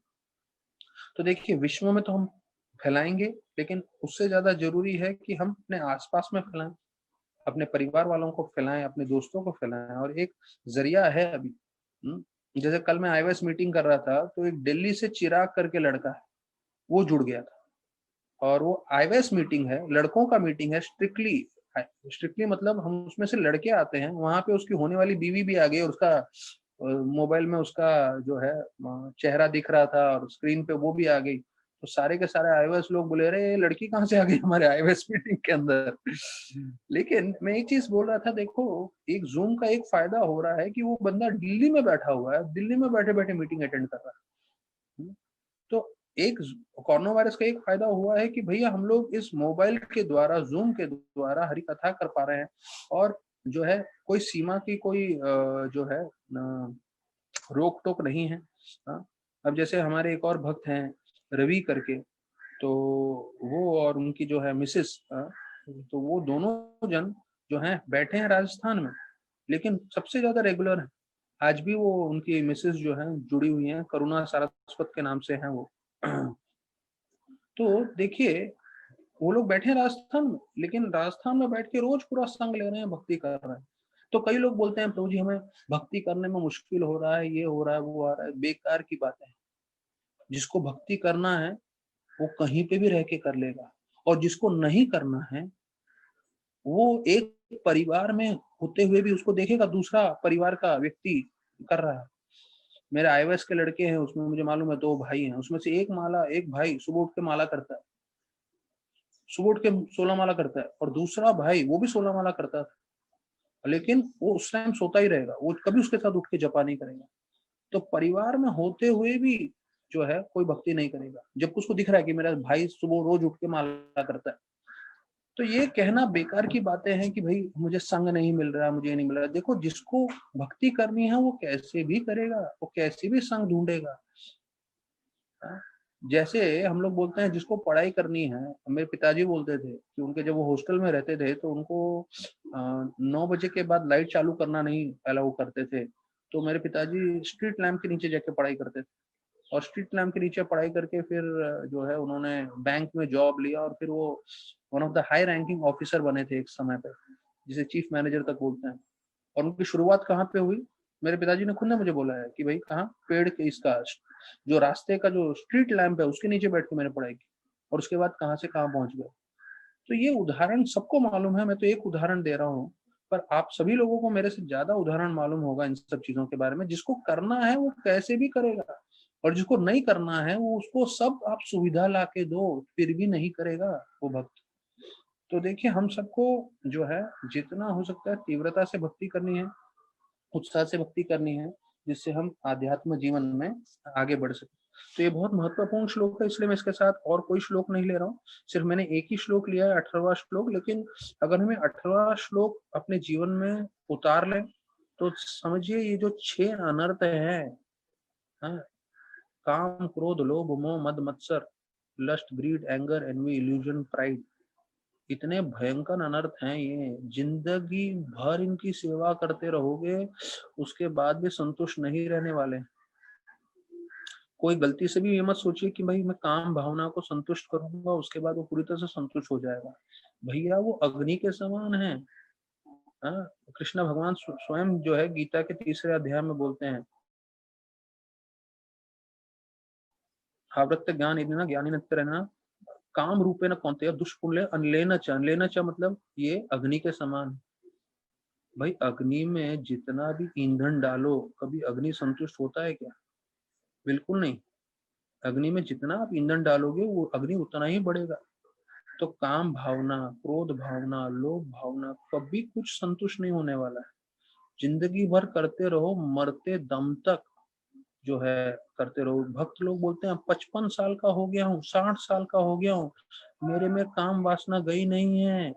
A: तो देखिए, विश्व में तो हम फैलाएंगे, लेकिन उससे ज्यादा जरूरी है कि हम अपने आसपास में फैलाएं, अपने परिवार वालों को फैलाएं, अपने दोस्तों को फैलाएं। और एक जरिया है अभी, जैसे कल मैं आईवेस मीटिंग कर रहा था, तो एक दिल्ली से चिराग करके लड़का है, वो जुड़ गया था। और वो आईवेस मीटिंग है, लड़कों का मीटिंग है, स्ट्रिक्टली स्ट्रिक्टली मतलब हम उसमें से लड़के आते हैं, वहां पे उसकी होने वाली बीवी भी आ गई, और उसका मोबाइल में उसका जो है चेहरा दिख रहा था, और स्क्रीन पे वो भी आ गई। तो सारे के सारे iOS लोग बोले, अरे ये लड़की कहाँ से आ गई हमारे iOS मीटिंग के अंदर। लेकिन मैं एक चीज बोल रहा था, देखो एक जूम का एक फायदा हो रहा है कि वो बंदा दिल्ली में बैठा हुआ है, दिल्ली में बैठे बैठे मीटिंग अटेंड कर रहा है। तो एक कोरोना वायरस का एक फायदा हुआ है कि भैया हम लोग इस मोबाइल के द्वारा, जूम के द्वारा हरी कथा कर पा रहे हैं, और जो है कोई सीमा की कोई जो है रोक टोक नहीं है। हाँ, अब जैसे हमारे एक और भक्त हैं रवि करके, तो वो और उनकी जो है मिसेस, तो वो दोनों जन जो हैं बैठे हैं राजस्थान में, लेकिन सबसे ज्यादा रेगुलर है। आज भी वो उनकी मिसेस जो है जुड़ी हुई हैं, करुणा सारस्वत के नाम से हैं वो। तो देखिए वो लोग बैठे हैं राजस्थान में, लेकिन राजस्थान में बैठ के रोज पूरा संग ले रहे हैं, भक्ति कर रहे हैं। तो कई लोग बोलते हैं प्रभु जी हमें भक्ति करने में मुश्किल हो रहा है, ये हो रहा है, वो आ रहा है। बेकार की बात है। जिसको भक्ति करना है वो कहीं पे भी रह के कर लेगा, और जिसको नहीं करना है वो एक परिवार में होते हुए भी उसको देखेगा दूसरा परिवार का व्यक्ति कर रहा है। मेरे iOS के लड़के हैं, उसमें मुझे मालूम है 2 भाई हैं, उसमें से एक भाई सुबह उठ के माला करता है, सुबह उठ के 16 माला करता है, और दूसरा भाई वो भी 16 माला करता है, लेकिन वो उस टाइम सोता ही रहेगा, वो कभी उसके साथ उठ के जपा नहीं करेगा। तो परिवार में होते हुए भी जो है कोई भक्ति नहीं करेगा, जब उसको दिख रहा है कि मेरा भाई सुबह रोज उठ के माला करता है। तो ये कहना बेकार की बातें हैं कि भाई मुझे संग नहीं मिल रहा, मुझे नहीं मिल रहा। देखो जिसको भक्ति करनी है वो कैसे भी करेगा, वो कैसे भी संग ढूंढेगा। हाँ? जैसे हम लोग बोलते हैं जिसको पढ़ाई करनी है, मेरे पिताजी बोलते थे कि उनके जब वो हॉस्टल में रहते थे तो उनको 9 बजे के बाद लाइट चालू करना नहीं अलाउ करते थे। तो मेरे पिताजी स्ट्रीट लैम्प के नीचे जाके पढ़ाई करते थे, और स्ट्रीट लैम्प के नीचे पढ़ाई करके फिर जो है उन्होंने बैंक में जॉब लिया, और फिर वो one of the high ranking officer बने थे एक समय पे, जिसे चीफ मैनेजर तक बोलते हैं। और उनकी शुरुआत कहाँ पे हुई, मेरे पिताजी ने खुद ने मुझे बोला है कि भाई कहाँ, पेड़ के इसका जो रास्ते का जो स्ट्रीट लैंप है उसके नीचे बैठ के मैंने पढ़ाई की, और उसके बाद कहाँ से कहाँ पहुंच गए। तो ये उदाहरण सबको मालूम है, मैं तो एक उदाहरण दे रहा हूँ, पर आप सभी लोगों को मेरे से ज्यादा उदाहरण मालूम होगा इन सब चीजों के बारे में। जिसको करना है वो कैसे भी करेगा, और जिसको नहीं करना है वो उसको सब आप सुविधा ला के दो फिर भी नहीं करेगा वो भक्त। तो देखिए हम सबको जो है जितना हो सकता है तीव्रता से भक्ति करनी है, उत्साह से भक्ति करनी है, जिससे हम आध्यात्म जीवन में आगे बढ़ सके। तो ये बहुत महत्वपूर्ण श्लोक है, इसलिए मैं इसके साथ और कोई श्लोक नहीं ले रहा हूँ। सिर्फ मैंने एक ही श्लोक लिया है, 18वां श्लोक। लेकिन अगर हमें 18वां श्लोक अपने जीवन में उतार लें तो समझिए ये जो 6 अनर्थ है, हाँ, काम क्रोध लोभ मोह मद मत्सर, lust greed anger envy illusion pride, इतने भयंकर अनर्थ हैं ये। जिंदगी भर इनकी सेवा करते रहोगे, उसके बाद भी संतुष्ट नहीं रहने वाले। कोई गलती से भी ये मत सोचिए कि भाई मैं काम भावना को संतुष्ट करूंगा उसके बाद वो पूरी तरह से संतुष्ट हो जाएगा। भैया वो अग्नि के समान है। हाँ, कृष्ण भगवान स्वयं जो है गीता के 3रे अध्याय में बोलते हैं, आवृत्त ज्ञान इतना ज्ञानी रहना काम रूपे न कौनते दुष्पुण्य अनलेन च, अनलेन च मतलब ये अग्नि के समान। भाई अग्नि में जितना भी ईंधन डालो, कभी अग्नि संतुष्ट होता है क्या? बिल्कुल नहीं। अग्नि में जितना आप ईंधन डालोगे वो अग्नि उतना ही बढ़ेगा। तो काम भावना, क्रोध भावना, लोभ भावना कभी कुछ संतुष्ट नहीं होने वाला है। जिंदगी भर करते रहो, मरते दम तक जो है करते रहो। भक्त लोग बोलते हैं 55 साल का हो गया हूँ, 60 साल का हो गया हूँ, मेरे में काम वासना गई नहीं है,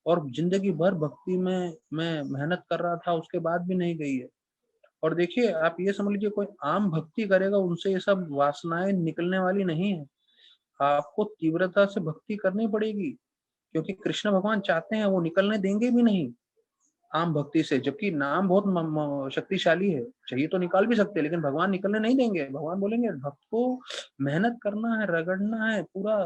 A: और जिंदगी भर भक्ति में मैं मेहनत कर रहा था उसके बाद भी नहीं गई है। और देखिए आप ये समझ लीजिए कोई आम भक्ति करेगा उनसे ये सब वासनाएं निकलने वाली नहीं है। आपको तीव्रता से भक्ति करनी पड़ेगी, क्योंकि कृष्ण भगवान चाहते हैं, वो निकलने देंगे भी नहीं आम भक्ति से। जबकि नाम बहुत शक्तिशाली है, चाहिए तो निकाल भी सकते हैं, लेकिन भगवान निकलने नहीं देंगे। भगवान बोलेंगे भक्त को मेहनत करना है, रगड़ना है, पूरा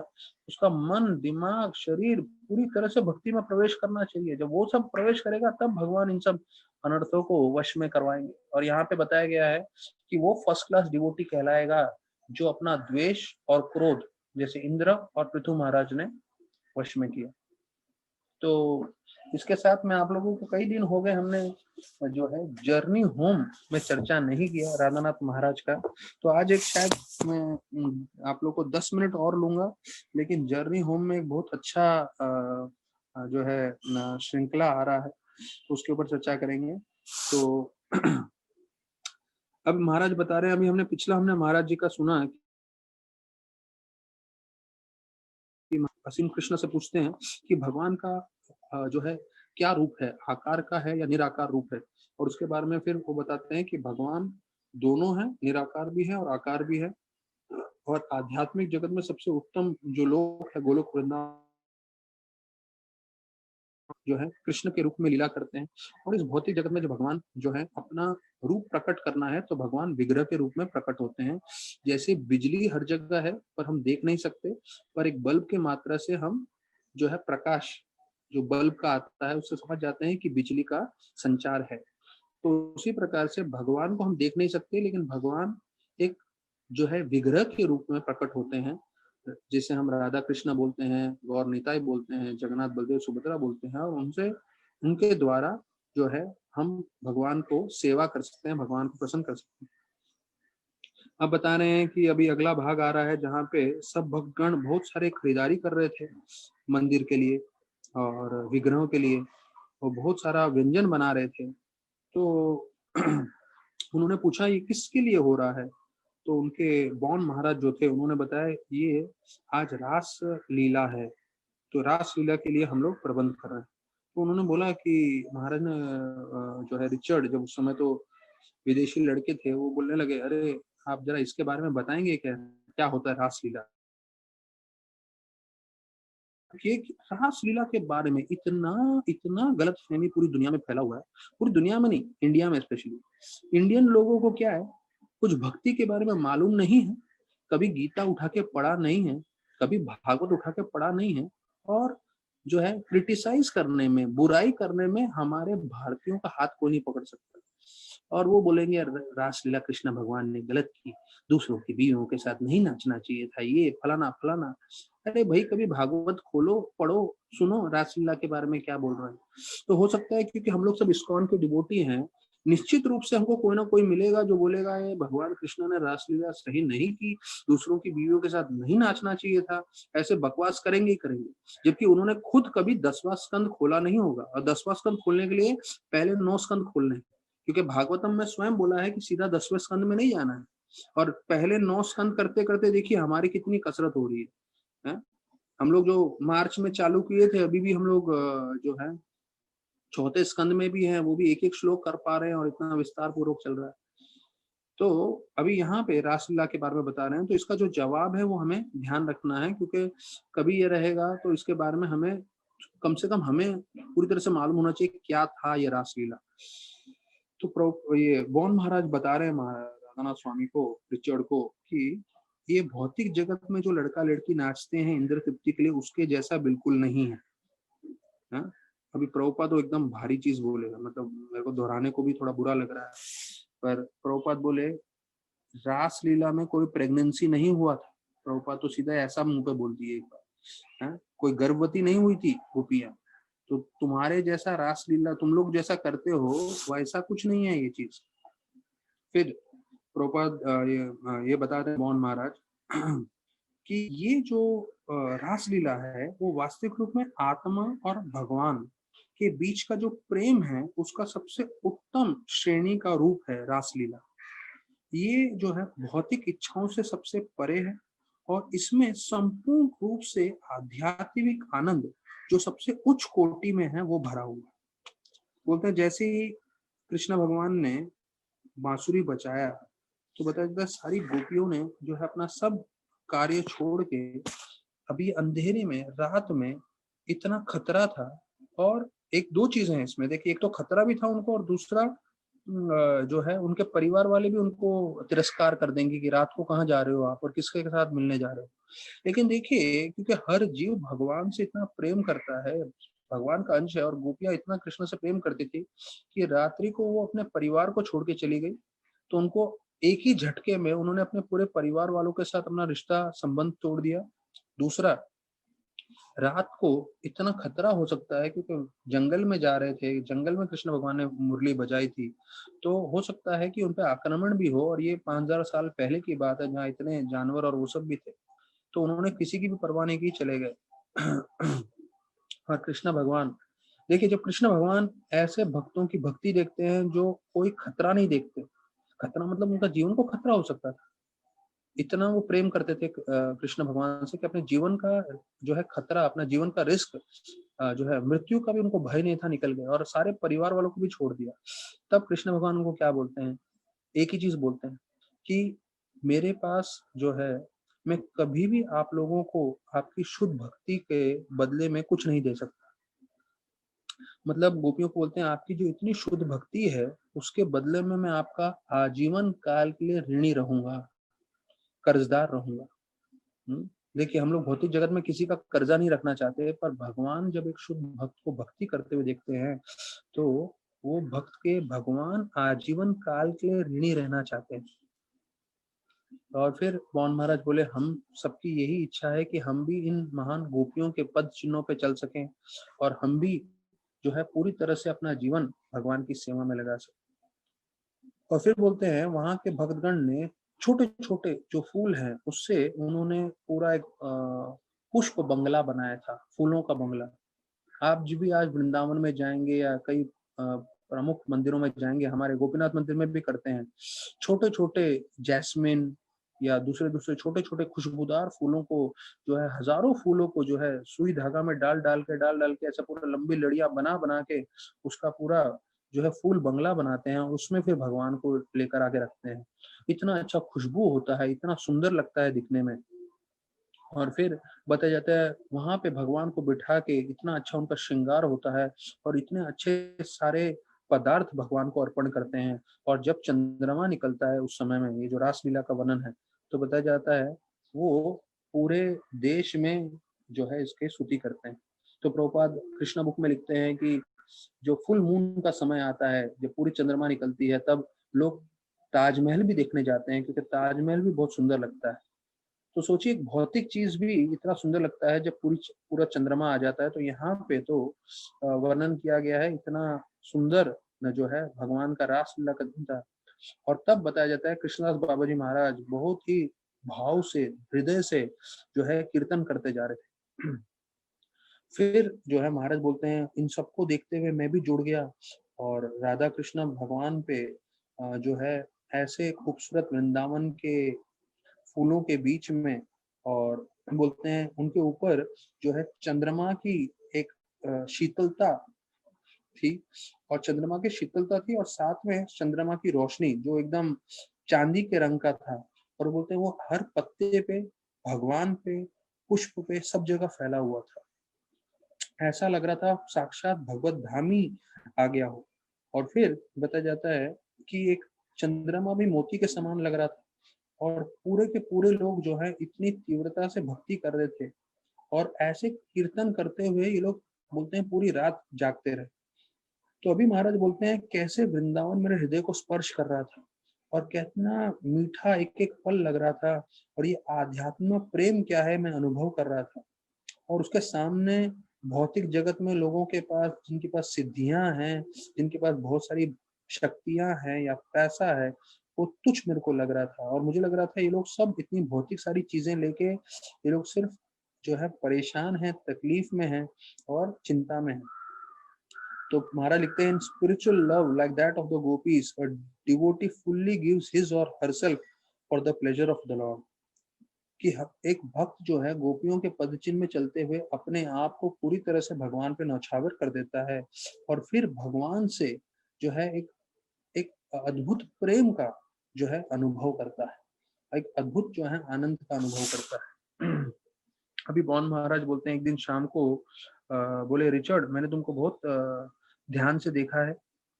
A: उसका मन दिमाग शरीर पूरी तरह से भक्ति में प्रवेश करना चाहिए। जब वो सब प्रवेश करेगा तब भगवान इन सब अनर्थों को वश में करवाएंगे। और यहाँ पे बताया गया है कि वो फर्स्ट क्लास डिवोटी कहलाएगा जो अपना द्वेष और क्रोध जैसे इंद्र और पृथु महाराज ने वश में किया। तो इसके साथ में आप लोगों को कई दिन हो गए हमने जो है जर्नी होम में चर्चा नहीं किया राधानाथ महाराज का। तो आज एक शायद मैं आप लोग को 10 मिनट और लूंगा, लेकिन जर्नी होम में एक बहुत अच्छा जो है श्रृंखला आ रहा है, तो उसके ऊपर चर्चा करेंगे। तो अब महाराज बता रहे हैं, अभी हमने महाराज जी का सुना कि असीम कृष्ण से पूछते हैं कि भगवान का जो है क्या रूप है, आकार का है या निराकार रूप है, और उसके बारे में फिर वो बताते हैं कि भगवान दोनों है, निराकार भी है और आकार भी है। और आध्यात्मिक जगत में सबसे उत्तम जो लोग है गोलोक वृंदावन जो है कृष्ण के रूप में लीला करते हैं। और इस भौतिक जगत में जो भगवान जो है अपना रूप प्रकट करना है तो भगवान विग्रह के रूप में प्रकट होते हैं। जैसे बिजली हर जगह है पर हम देख नहीं सकते, पर एक बल्ब की मात्रा से हम जो है प्रकाश जो बल्ब का आता है उससे समझ जाते हैं कि बिजली का संचार है। तो उसी प्रकार से भगवान को हम देख नहीं सकते, लेकिन भगवान एक जो है विग्रह के रूप में प्रकट होते हैं। जिसे हम राधा कृष्ण बोलते हैं, गौर निताई बोलते हैं, जगन्नाथ बलदेव सुभद्रा बोलते हैं, और उनसे उनके द्वारा जो है हम भगवान को सेवा कर सकते हैं, भगवान को प्रसन्न कर सकते हैं। अब बता रहे हैं कि अभी अगला भाग आ रहा है जहाँ पे सब भक्तगण बहुत सारे खरीदारी कर रहे थे मंदिर के लिए और विग्रहों के लिए, और बहुत सारा व्यंजन बना रहे थे। तो उन्होंने पूछा ये किसके लिए हो रहा है, तो उनके बौन महाराज जो थे उन्होंने बताया ये आज रास लीला है, तो रास लीला के लिए हम लोग प्रबंध कर रहे हैं। तो उन्होंने बोला कि महाराज ने जो है रिचर्ड, जब उस समय तो विदेशी लड़के थे, वो बोलने लगे अरे आप जरा इसके बारे में बताएंगे क्या क्या होता है रास लीला। कि रास लीला के बारे में इतना इतना गलत फहमी पूरी दुनिया में फैला हुआ है, पूरी दुनिया में नहीं, इंडिया में स्पेशली। इंडियन लोगों को क्या है, कुछ भक्ति के बारे में मालूम नहीं है, कभी गीता उठा के पढ़ा नहीं है, कभी भागवत उठा के पढ़ा नहीं है, और जो है क्रिटिसाइज करने में, बुराई करने में हमारे भारतीयों का हाथ कोई नहीं पकड़ सकता। और वो बोलेंगे रासलीला कृष्ण भगवान ने गलत की, दूसरों की बीवियों के साथ नहीं नाचना चाहिए था, ये फलाना फलाना। अरे भाई कभी भागवत खोलो, पढ़ो, सुनो रासलीला के बारे में क्या बोल रहे हैं। तो हो सकता है क्योंकि हम लोग सब इस्कॉन के डिवोटी हैं, निश्चित रूप से हमको कोई ना कोई मिलेगा जो बोलेगा ये भगवान कृष्ण ने रासलीला सही नहीं की, दूसरों की बीवियों के साथ नहीं नाचना चाहिए था, ऐसे बकवास करेंगे ही करेंगे। जबकि उन्होंने खुद कभी 10वां स्कंद खोला नहीं होगा, और 10वां स्कंद खोलने के लिए पहले 9 स्कंद खोलने, क्योंकि भागवतम में स्वयं बोला है कि सीधा 10वें स्कंद में नहीं जाना है। और पहले 9 स्कंद करते करते देखिए हमारी कितनी कसरत हो रही है? हम लोग जो मार्च में चालू किए थे, अभी भी हम लोग जो है चौथे स्कंद में भी हैं, वो भी एक एक श्लोक कर पा रहे हैं और इतना विस्तार पूर्वक चल रहा है। तो अभी यहाँ पे रासलीला के बारे में बता रहे हैं, तो इसका जो जवाब है वो हमें ध्यान रखना है, क्योंकि कभी ये रहेगा तो इसके बारे में हमें कम से कम हमें पूरी तरह से मालूम होना चाहिए क्या था ये रासलीला। तो ये बौन महाराज बता रहे हैं राधानाथ स्वामी को, रिचर्ड को, कि ये भौतिक जगत में जो लड़का लड़की नाचते हैं इंद्र तृप्ति के लिए, उसके जैसा बिल्कुल नहीं है। हाँ? अभी प्रभुपाद तो एकदम भारी चीज बोलेगा, मतलब मेरे को दोहराने को भी थोड़ा बुरा लग रहा है, पर प्रभुपाद बोले रास लीला में कोई प्रेगनेंसी नहीं हुआ था। प्रभुपाद तो सीधा ऐसा मुंह पे बोल दिए एक बार, हाँ? कोई गर्भवती नहीं हुई थी गोपियां। तो तुम्हारे जैसा रास लीला तुम लोग जैसा करते हो वैसा कुछ नहीं है ये चीज। फिर प्रभुपाद ये बताते हैं मोहन महाराज कि ये जो रास लीला है वो वास्तविक रूप में आत्मा और भगवान के बीच का जो प्रेम है उसका सबसे उत्तम श्रेणी का रूप है रास लीला। ये जो है भौतिक इच्छाओं से सबसे परे है, और इसमें संपूर्ण रूप से आध्यात्मिक आनंद जो सबसे उच्च कोटि में है वो भरा हुआ है। बोलते हैं जैसे ही कृष्ण भगवान ने बांसुरी बचाया, तो बताया जाता है सारी गोपियों ने जो है अपना सब कार्य छोड़ के, अभी अंधेरे में रात में इतना खतरा था। और एक दो चीजें हैं इसमें, देखिए एक तो खतरा भी था उनको, और दूसरा जो है उनके परिवार वाले भी उनको तिरस्कार कर देंगे कि रात को कहाँ जा रहे हो आप और किसके साथ मिलने जा रहे हो। लेकिन देखिए क्योंकि हर जीव भगवान से इतना प्रेम करता है, भगवान का अंश है, और गोपियां इतना कृष्ण से प्रेम करती थी कि रात्रि को वो अपने परिवार को छोड़ के चली गई। तो उनको एक ही झटके में उन्होंने अपने पूरे परिवार वालों के साथ अपना रिश्ता संबंध तोड़ दिया। दूसरा, रात को इतना खतरा हो सकता है, क्योंकि जंगल में जा रहे थे, जंगल में कृष्ण भगवान ने मुरली बजाई थी, तो हो सकता है कि उन पे आक्रमण भी हो। और ये 5000 साल पहले की बात है, जहाँ इतने जानवर और वो सब भी थे, तो उन्होंने किसी की भी परवाह नहीं की, चले गए। और कृष्ण भगवान, देखिए, जब कृष्ण भगवान ऐसे भक्तों की भक्ति देखते हैं जो कोई खतरा नहीं देखते, खतरा मतलब उनका जीवन को खतरा हो सकता था, इतना वो प्रेम करते थे कृष्ण भगवान से, कि अपने जीवन का जो है खतरा, अपना जीवन का रिस्क, जो है मृत्यु का भी उनको भय नहीं था, निकल गए और सारे परिवार वालों को भी छोड़ दिया। तब कृष्ण भगवान उनको क्या बोलते हैं, एक ही चीज बोलते हैं कि मेरे पास जो है, मैं कभी भी आप लोगों को आपकी शुद्ध भक्ति के बदले में कुछ नहीं दे सकता। मतलब गोपियों को बोलते हैं, आपकी जो इतनी शुद्ध भक्ति है, उसके बदले में मैं आपका आजीवन काल के लिए ऋणी रहूंगा, कर्जदार रहूंगा। देखिए, हम लोग भौतिक जगत में किसी का कर्जा नहीं रखना चाहते, पर भगवान जब एक शुद्ध भक्त को भक्ति करते हुए देखते हैं, तो वो भक्त के भगवान आजीवन काल के लिए ऋणी रहना चाहते हैं। और फिर पौन महाराज बोले, हम सबकी यही इच्छा है कि हम भी इन महान गोपियों के पद चिन्हों पे चल सकें, और हम भी जो है पूरी तरह से अपना जीवन भगवान की सेवा में लगा सकें। और फिर बोलते हैं, वहां के भक्तगण ने छोटे छोटे जो फूल हैं, उससे उन्होंने पूरा एक पुष्प बंगला बनाया था, फूलों का बंगला। आप जब भी आज वृंदावन में जाएंगे या कई प्रमुख मंदिरों में जाएंगे, हमारे गोपीनाथ मंदिर में भी करते हैं, छोटे छोटे जैस्मिन या दूसरे दूसरे छोटे छोटे खुशबूदार फूलों को, जो है हजारों फूलों को जो है सुई धागा में डाल डाल के ऐसा पूरा लंबी लड़ियां बना बना के उसका पूरा जो है फूल बंगला बनाते हैं, उसमें फिर भगवान को लेकर आके रखते हैं। इतना अच्छा खुशबू होता है, इतना सुंदर लगता है दिखने में। और फिर बताया जाता है, वहां पे भगवान को बिठा के इतना अच्छा उनका श्रृंगार होता है, और इतने अच्छे सारे पदार्थ भगवान को अर्पण करते हैं। और जब चंद्रमा निकलता है उस समय में, ये जो रासलीला का वर्णन है, तो बताया जाता है वो पूरे देश में जो है इसके स्तुति करते हैं। तो प्रभुपाद कृष्णा बुक में लिखते हैं कि जो फुल मून का समय आता है, जब पूरी चंद्रमा निकलती है, तब लोग ताजमहल भी देखने जाते हैं, क्योंकि ताजमहल भी बहुत सुंदर लगता है। तो सोचिए, एक भौतिक चीज भी इतना सुंदर लगता है जब पूरा चंद्रमा आ जाता है। तो यहाँ पे तो वर्णन किया गया है, इतना सुंदर न जो है भगवान का रासलीला का दिन था। और तब बताया जाता है, कृष्णदास बाबा जी महाराज बहुत ही भाव से, हृदय से जो है कीर्तन करते जा रहे थे। फिर जो है महाराज बोलते हैं, इन सबको देखते हुए मैं भी जुड़ गया, और राधा कृष्ण भगवान पे जो है ऐसे खूबसूरत वृंदावन के फूलों के बीच में, और बोलते हैं उनके ऊपर जो है चंद्रमा की एक शीतलता थी, और चंद्रमा की शीतलता थी, और साथ में चंद्रमा की रोशनी जो एकदम चांदी के रंग का था। और बोलते हैं वो हर पत्ते पे, भगवान पे, पुष्प पे, सब जगह फैला हुआ था। ऐसा लग रहा था साक्षात भगवत धाम ही आ गया हो। और फिर बताया जाता है कि एक चंद्रमा भी मोती के समान लग रहा था, और पूरे के पूरे लोग जो है इतनी तीव्रता से भक्ति कर रहे थे, और ऐसे कीर्तन करते हुए ये लोग बोलते हैं पूरी रात जागते रहे। तो अभी महाराज बोलते हैं, कैसे वृंदावन मेरे हृदय को स्पर्श कर रहा था, और कितना मीठा एक एक पल लग रहा था, और ये आध्यात्म प्रेम क्या है मैं अनुभव कर रहा था। और उसके सामने भौतिक जगत में लोगों के पास, जिनके पास सिद्धियां हैं, जिनके पास बहुत सारी शक्तियां हैं या पैसा है, वो तुच्छ मेरे को लग रहा था। और मुझे लग रहा था ये लोग सब इतनी भौतिक सारी चीजें लेके, ये लोग सिर्फ जो है परेशान है, तकलीफ में है और चिंता में है। तो महाराज लिखते हैं, spiritual love like that of the gopis, a devotee fully gives his or herself for the pleasure of the lord. कि एक भक्त जो है गोपियों के पदचिन्ह में चलते हुए अपने आप को पूरी तरह से भगवान पे न्यौछावर कर देता है, और फिर भगवान से जो है एक एक अद्भुत प्रेम का जो है अनुभव करता है, एक अद्भुत जो है आनंद का अनुभव करता है। अभी बॉन महाराज बोलते हैं, एक दिन शाम को बोले, रिचर्ड, मैंने तुमको बहुत ध्यान से देखा है,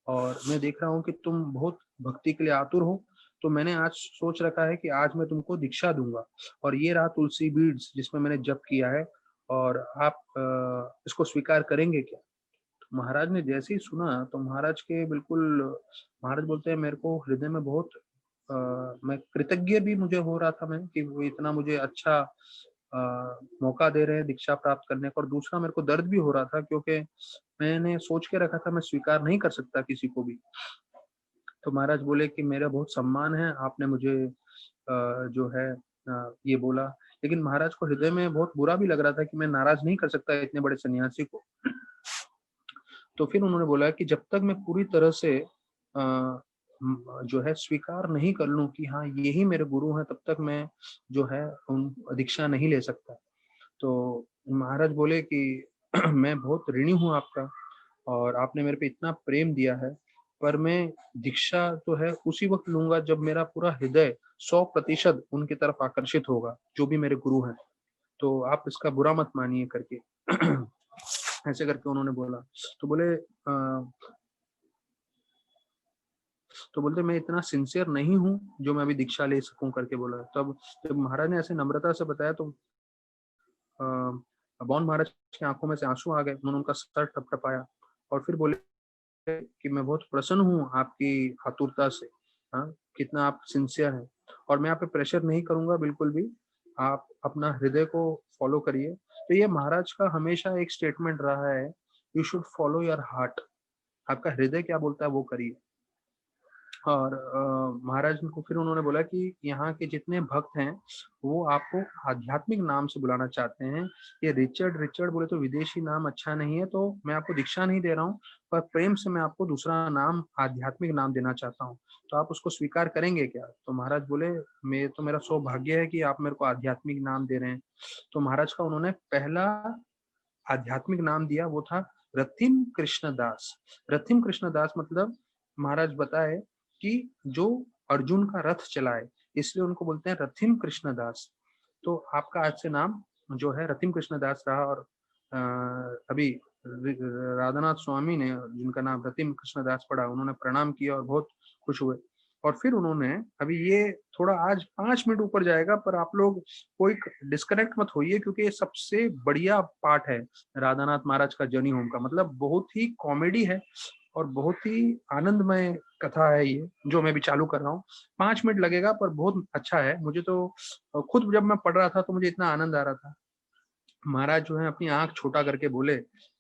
A: और मैं देख रहा हूँ कि तुम बहुत भक्ति के लिए आतुर हो। तो मैंने आज सोच रखा है कि आज मैं तुमको दीक्षा दूंगा, और ये रहा तुलसी बीड्स जिसमें मैंने जप किया है, और आप इसको स्वीकार करेंगे क्या? तो महाराज ने जैसे ही सुना, तो महाराज के बिल्कुल, महाराज बोलते हैं, मेरे को हृदय में बहुत मैं कृतज्ञ भी मुझे हो रहा था, मैं कि वो इतना मुझे अच्छा मौका दे रहे हैं दीक्षा प्राप्त करने का, और दूसरा मेरे को दर्द भी हो रहा था क्योंकि मैंने सोच के रखा था मैं स्वीकार नहीं कर सकता किसी को भी। तो महाराज बोले कि मेरा बहुत सम्मान है, आपने मुझे जो है ये बोला। लेकिन महाराज को हृदय में बहुत बुरा भी लग रहा था कि मैं नाराज नहीं कर सकता इतने बड़े सन्यासी को। तो फिर उन्होंने बोला कि जब तक मैं पूरी तरह से जो है स्वीकार नहीं कर लूं कि हाँ यही मेरे गुरु हैं, तब तक मैं जो है उन दीक्षा नहीं ले सकता। तो महाराज बोले कि मैं बहुत ऋणी हूँ आपका, और आपने मेरे पे इतना प्रेम दिया है, पर मैं दीक्षा तो है उसी वक्त लूंगा जब मेरा पूरा हृदय 100% उनकी तरफ आकर्षित होगा, जो भी मेरे गुरु हैं। तो आप इसका बुरा मत मानिए करके ऐसे करके उन्होंने बोला। तो बोले तो बोलते मैं इतना सिंसियर नहीं हूँ जो मैं अभी दीक्षा ले सकूं करके बोला। तब जब महाराज ने ऐसे नम्रता से बताया तो बौन महाराज की आंखों में से आंसू आ गए। उन्होंने उनका सर टपटपाया और फिर बोले कि मैं बहुत प्रसन्न हूँ आपकी आतुरता से, हाँ, कितना आप सिंसियर हैं, और मैं आप पे प्रेशर नहीं करूंगा बिल्कुल भी, आप अपना हृदय को फॉलो करिए। तो ये महाराज का हमेशा एक स्टेटमेंट रहा है, you should follow your heart. आपका हृदय क्या बोलता है वो करिए। और महाराज को फिर उन्होंने बोला कि यहाँ के जितने भक्त हैं वो आपको आध्यात्मिक नाम से बुलाना चाहते हैं। ये रिचर्ड रिचर्ड बोले तो विदेशी नाम अच्छा नहीं है, तो मैं आपको दीक्षा नहीं दे रहा हूँ, पर प्रेम से मैं आपको दूसरा नाम आध्यात्मिक नाम देना चाहता हूँ, तो आप उसको स्वीकार करेंगे क्या? तो महाराज बोले मेरा सौभाग्य है कि आप मेरे को आध्यात्मिक नाम दे रहे हैं। तो महाराज का उन्होंने पहला आध्यात्मिक नाम दिया, वो था रथिम कृष्णदास। रथिम कृष्णदास मतलब महाराज बताए कि जो अर्जुन का रथ चलाए, इसलिए उनको बोलते हैं रथिम कृष्णदास। तो आपका आज से नाम जो है रथिम कृष्णदास रहा। और अभी राधानाथ स्वामी ने जिनका नाम रतिम कृष्णदास पड़ा, उन्होंने प्रणाम किया और बहुत खुश हुए। और फिर उन्होंने, अभी ये थोड़ा आज 5 मिनट ऊपर जाएगा, पर आप लोग कोई डिस्कनेक्ट मत होइए क्योंकि ये सबसे बढ़िया पार्ट है राधानाथ महाराज का जर्नी होम का। मतलब बहुत ही कॉमेडी है और बहुत ही आनंदमय कथा है ये, जो मैं भी चालू कर रहा हूँ। 5 मिनट लगेगा पर बहुत अच्छा है। मुझे तो खुद जब मैं पढ़ रहा था तो मुझे इतना आनंद आ रहा था। महाराज जो है अपनी आंख छोटा करके बोले,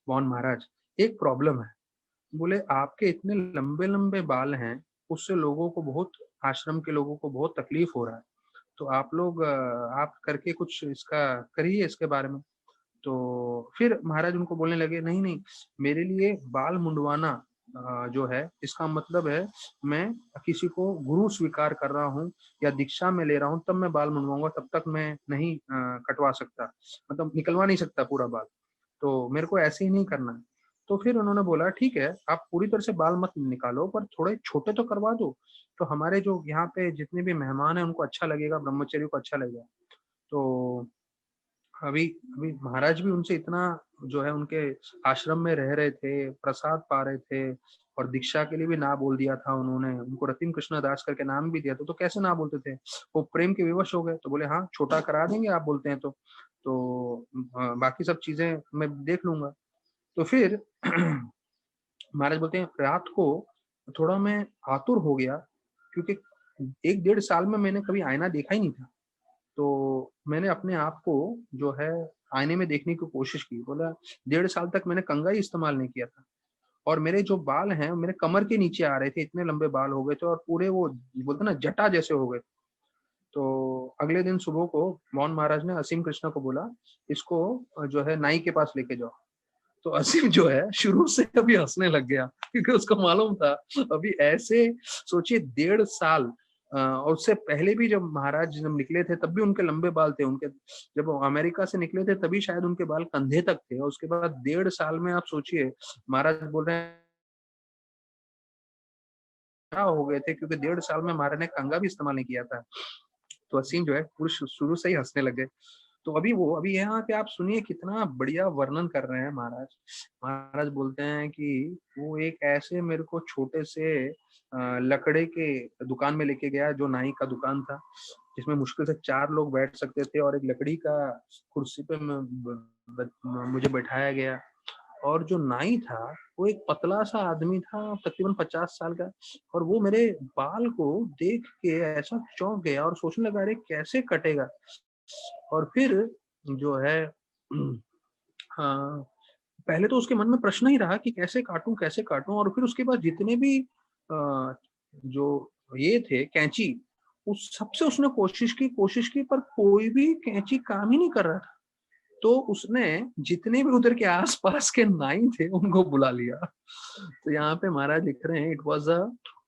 A: मोहन महाराज एक प्रॉब्लम है। बोले आपके इतने लंबे लंबे बाल हैं, उससे लोगों को बहुत, आश्रम के लोगों को बहुत तकलीफ हो रहा है, तो आप लोग आप करके कुछ इसका करिए इसके बारे में। तो फिर महाराज उनको बोलने लगे, नहीं नहीं, मेरे लिए बाल मुंडवाना जो है इसका मतलब है मैं किसी को गुरु स्वीकार कर रहा हूँ या दीक्षा में ले रहा हूँ तब मैं बाल मुंडवाऊंगा, तब तक मैं नहीं कटवा सकता, मतलब निकलवा नहीं सकता पूरा बाल। तो मेरे को ऐसे ही नहीं करना है। तो फिर उन्होंने बोला ठीक है, आप पूरी तरह से बाल मत निकालो पर थोड़े छोटे तो करवा दो, तो हमारे जो यहाँ पे जितने भी मेहमान हैं उनको अच्छा लगेगा, ब्रह्मचर्य को अच्छा लगेगा। तो अभी अभी महाराज भी उनसे इतना जो है उनके आश्रम में रह रहे थे, प्रसाद पा रहे थे, और दीक्षा के लिए भी ना बोल दिया था उन्होंने, उनको रतिम कृष्ण दास करके नाम भी दिया था, तो कैसे ना बोलते थे? वो प्रेम के विवश हो गए, तो बोले हाँ छोटा करा देंगे आप बोलते हैं तो बाकी सब चीजें मैं देख लूंगा। तो फिर महाराज बोलते हैं रात को थोड़ा मैं आतुर हो गया, क्योंकि 1 डेढ़ साल में मैंने कभी आईना देखा ही नहीं था। तो मैंने अपने आप को जो है आईने में देखने की कोशिश की। बोला 1.5 साल तक मैंने कंघा ही इस्तेमाल नहीं किया था, और मेरे जो बाल हैं मेरे कमर के नीचे आ रहे थे, इतने लंबे बाल हो गए थे और पूरे वो बोलते ना जटा जैसे हो गए। तो अगले दिन सुबह को मोहन महाराज ने असीम कृष्णा को बोला, इसको जो है नाई के पास लेके जाओ। तो असीम जो है शुरू से अभी हंसने लग गया, क्योंकि उसको मालूम था अभी ऐसे, सोचिए 1.5 साल, और उससे पहले भी जब महाराज जब निकले थे तब भी उनके लंबे बाल थे उनके, जब वो अमेरिका से निकले थे तभी शायद उनके बाल कंधे तक थे, और उसके बाद 1.5 साल में आप सोचिए महाराज बोल रहे हैं क्या हो गए थे, क्योंकि 1.5 साल में महाराज ने कंघा भी इस्तेमाल नहीं किया था। तो असीम जो है पूरे शुरू से ही हंसने लगे। तो अभी यहाँ पे आप सुनिए कितना बढ़िया वर्णन कर रहे हैं महाराज। महाराज बोलते हैं कि वो एक ऐसे मेरे को छोटे से लकड़े के दुकान में लेके गया, जो नाई का दुकान था, जिसमें मुश्किल से 4 लोग बैठ सकते थे, और एक लकड़ी का कुर्सी पे मुझे बैठाया गया। और जो नाई था वो एक पतला सा आदमी था, तकरीबन 50 साल का, और वो मेरे बाल को देख के ऐसा चौंक गया और सोचने लगा अरे कैसे कटेगा। और फिर जो है हाँ, पहले तो उसके मन में प्रश्न ही रहा कि कैसे काटूं, और फिर उसके बाद जितने भी जो ये थे कैंची, उस सबसे उसने कोशिश की, पर कोई भी कैंची काम ही नहीं कर रहा था। तो उसने जितने भी उधर के आसपास के नाई थे उनको बुला लिया। तो यहाँ पे महाराज लिख रहे हैं, it was a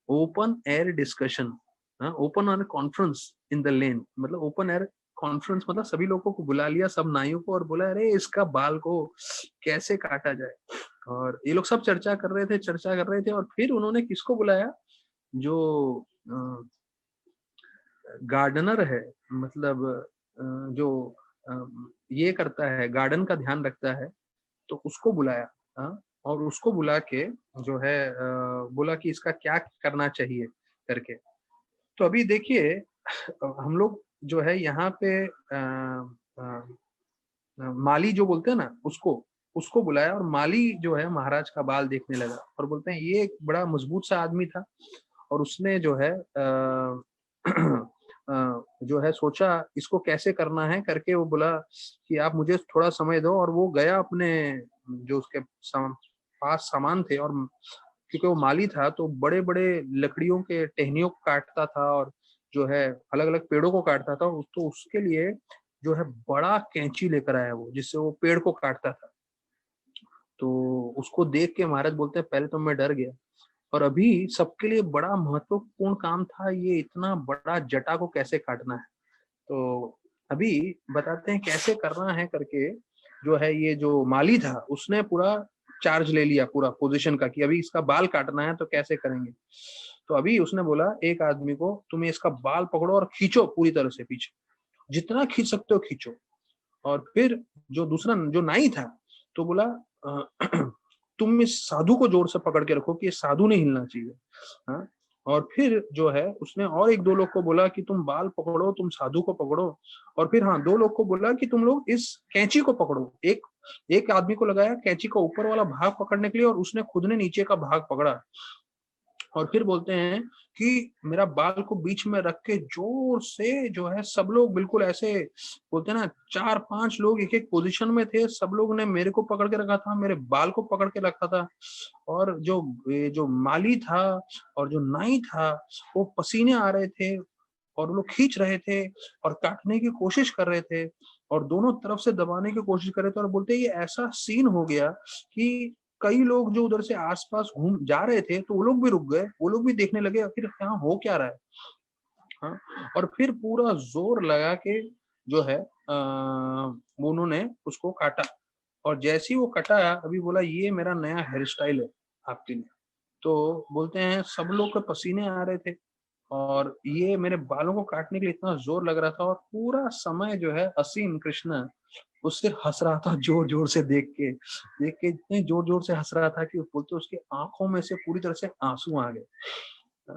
A: open air discussion, open on conference in the lane, मतलब ओपन एयर कॉन्फ्रेंस, मतलब सभी लोगों को बुला लिया, सब नाइयों को, और बोला अरे इसका बाल को कैसे काटा जाए। और ये लोग सब चर्चा कर रहे थे, और फिर उन्होंने किसको बुलाया, जो गार्डनर है, मतलब जो ये करता है, गार्डन का ध्यान रखता है, तो उसको बुलाया। हाँ, और उसको बुला के जो है बोला कि इसका क्या करना चाहिए करके। तो अभी देखिए, हम लोग जो है यहाँ पे माली जो बोलते हैं ना, उसको उसको बुलाया, और माली जो है महाराज का बाल देखने लगा, और बोलते हैं ये एक बड़ा मजबूत सा आदमी था, और उसने जो है जो है सोचा इसको कैसे करना है करके, वो बोला कि आप मुझे थोड़ा समय दो, और वो गया अपने जो उसके पास सामान थे, और क्योंकि वो माली था तो बड़े बड़े लकड़ियों के टहनियों को काटता था, और जो है अलग अलग पेड़ों को काटता था, तो उसके लिए जो है बड़ा कैंची लेकर आया वो, जिससे वो पेड़ को काटता था। तो उसको देख के महाराज बोलते हैं पहले तो मैं डर गया, और अभी सबके लिए बड़ा महत्वपूर्ण काम था, ये इतना बड़ा जटा को कैसे काटना है। तो अभी बताते हैं कैसे करना है करके, जो है ये जो माली था उसने पूरा चार्ज ले लिया पूरा पोजीशन का, कि अभी इसका बाल काटना है तो कैसे करेंगे। तो अभी उसने बोला एक आदमी को, तुम्हें इसका बाल पकड़ो और खींचो पूरी तरह से पीछे, जितना खींच सकते हो खींचो। और फिर जो दूसरा जो नाई था, तो बोला तुम इस साधु को जोर से पकड़ के रखो कि ये साधु नहीं हिलना चाहिए। हाँ, और फिर जो है उसने और एक दो लोग को बोला कि तुम बाल पकड़ो, तुम साधु को पकड़ो। और फिर हाँ, दो लोग को बोला कि तुम लोग इस कैंची को पकड़ो। एक एक आदमी को लगाया कैंची का ऊपर वाला भाग पकड़ने के लिए, और उसने खुद ने नीचे का भाग पकड़ा। और फिर बोलते हैं कि मेरा बाल को बीच में रख के जोर से जो है सब लोग बिल्कुल ऐसे, बोलते हैं ना, 4-5 लोग एक एक पोजीशन में थे, सब लोग ने मेरे को पकड़ के रखा था, मेरे बाल को पकड़ के रखा था। और जो माली था और जो नाई था, वो पसीने आ रहे थे, और वो लोग खींच रहे थे और काटने की कोशिश कर रहे थे, और दोनों तरफ से दबाने की कोशिश कर रहे थे। और बोलते हैं ये ऐसा सीन हो गया कि कई लोग जो उधर से आसपास घूम जा रहे थे, तो वो लोग भी रुक गए, वो लोग भी देखने लगे आखिर यहाँ हो क्या रहा है। हाँ, और फिर पूरा जोर लगा के जो है उन्होंने उसको काटा। और जैसे ही वो कटा, अभी बोला ये मेरा नया हेयर स्टाइल है आपके लिए। तो बोलते हैं सब लोग के पसीने आ रहे थे, और ये मेरे बालों को काटने के लिए इतना जोर लग रहा था, और पूरा समय जो है असीम कृष्ण उससे हंस रहा था, जोर जोर से देख के इतने जोर जोर से हंस रहा था कि बोलते उसकी आंखों में से पूरी तरह से आंसू आ गए।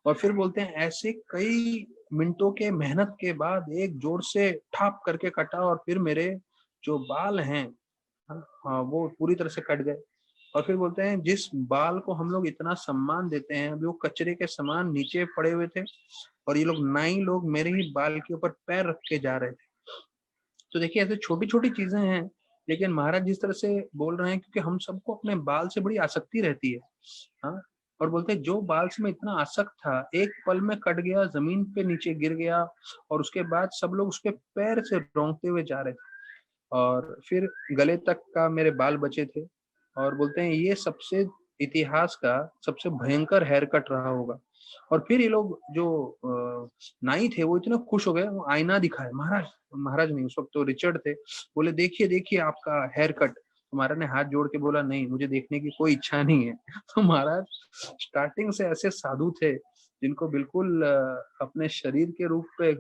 A: और फिर बोलते हैं ऐसे कई मिनटों के मेहनत के बाद एक जोर से ठाप करके कटा, और फिर मेरे जो बाल हैं, हाँ, वो पूरी तरह से कट गए। और फिर बोलते हैं जिस बाल को हम लोग इतना सम्मान देते हैं, अभी वो कचरे के समान नीचे पड़े हुए थे, और ये लोग नाई लोग मेरे ही बाल के ऊपर पैर रख के जा रहे थे। तो देखिए ऐसे छोटी छोटी चीजें हैं, लेकिन महाराज जिस तरह से बोल रहे हैं, क्योंकि हम सबको अपने बाल से बड़ी आसक्ति रहती है। हाँ, और बोलते हैं जो बाल से मैं इतना आसक्त था, एक पल में कट गया, जमीन पे नीचे गिर गया, और उसके बाद सब लोग उसके पैर से रौंदते हुए जा रहे थे, और फिर गले तक का मेरे बाल बचे थे। और बोलते हैं ये सबसे इतिहास का सबसे भयंकर हेयर कट रहा होगा। और फिर ये लोग जो नाई थे वो इतने खुश हो गए, वो आईना दिखाए महाराज, महाराज नहीं, उस वक्त तो रिचर्ड थे, बोले देखिए देखिए आपका हेयर कट। तो महाराज ने हाथ जोड़ के बोला नहीं, मुझे देखने की कोई इच्छा नहीं है। तो महाराज स्टार्टिंग से ऐसे साधु थे जिनको बिल्कुल अपने शरीर के रूप पे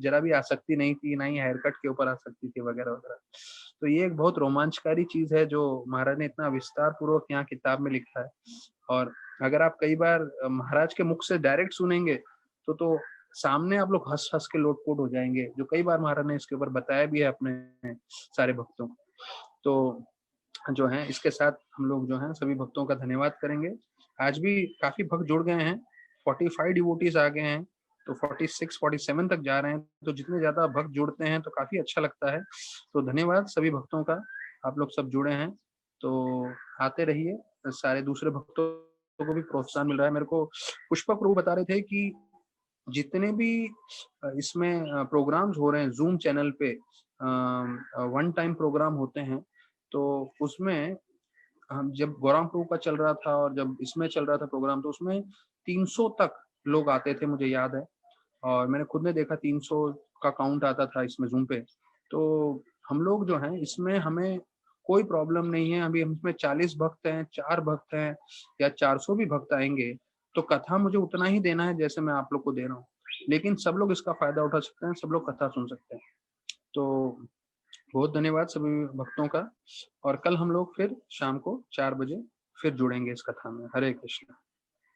A: जरा भी आसक्ति नहीं थी, ना ही हेयर कट के ऊपर आसक्ति थी, वगैरह वगैरह। तो ये एक बहुत रोमांचकारी चीज है जो महाराज ने इतना विस्तार पूर्वक यहाँ किताब में लिखा है। और अगर आप कई बार महाराज के मुख से डायरेक्ट सुनेंगे, तो सामने आप लोग हंस हंस के लोटपोट हो जाएंगे, जो कई बार महाराज ने इसके ऊपर बताया भी है अपने सारे भक्तों को। तो जो है इसके साथ हम लोग जो है सभी भक्तों का धन्यवाद करेंगे। आज भी काफी भक्त जुड़ गए हैं, 45 डिवोटीज आ गए हैं, तो 46 47 तक जा रहे हैं, तो जितने ज्यादा भक्त जुड़ते हैं तो काफी अच्छा लगता है। तो धन्यवाद सभी भक्तों का, आप लोग सब जुड़े हैं, तो आते रहिए। सारे दूसरे भक्तों को भी प्रोत्साहन मिल रहा है। मेरे को पुष्पक प्रभु बता रहे थे कि जितने भी इसमें प्रोग्राम्स हो रहे हैं जूम चैनल पे, वन टाइम प्रोग्राम होते हैं, तो उसमें हम जब गौरांग प्रभु का चल रहा था और जब इसमें चल रहा था प्रोग्राम, तो उसमें 300 तक लोग आते थे, मुझे याद है। और मैंने खुद ने देखा 300 का काउंट आता था इसमें जूम पे। तो हम लोग जो हैं इसमें हमें कोई प्रॉब्लम नहीं है। अभी हम इसमें 40 भक्त हैं, 4 भक्त हैं या 400 भी भक्त आएंगे, तो कथा मुझे उतना ही देना है जैसे मैं आप लोग को दे रहा हूँ। लेकिन सब लोग इसका फायदा उठा सकते हैं, सब लोग कथा सुन सकते हैं। तो बहुत धन्यवाद सभी भक्तों का। और कल हम लोग फिर शाम को 4 बजे फिर जुड़ेंगे इस कथा में। हरे कृष्ण।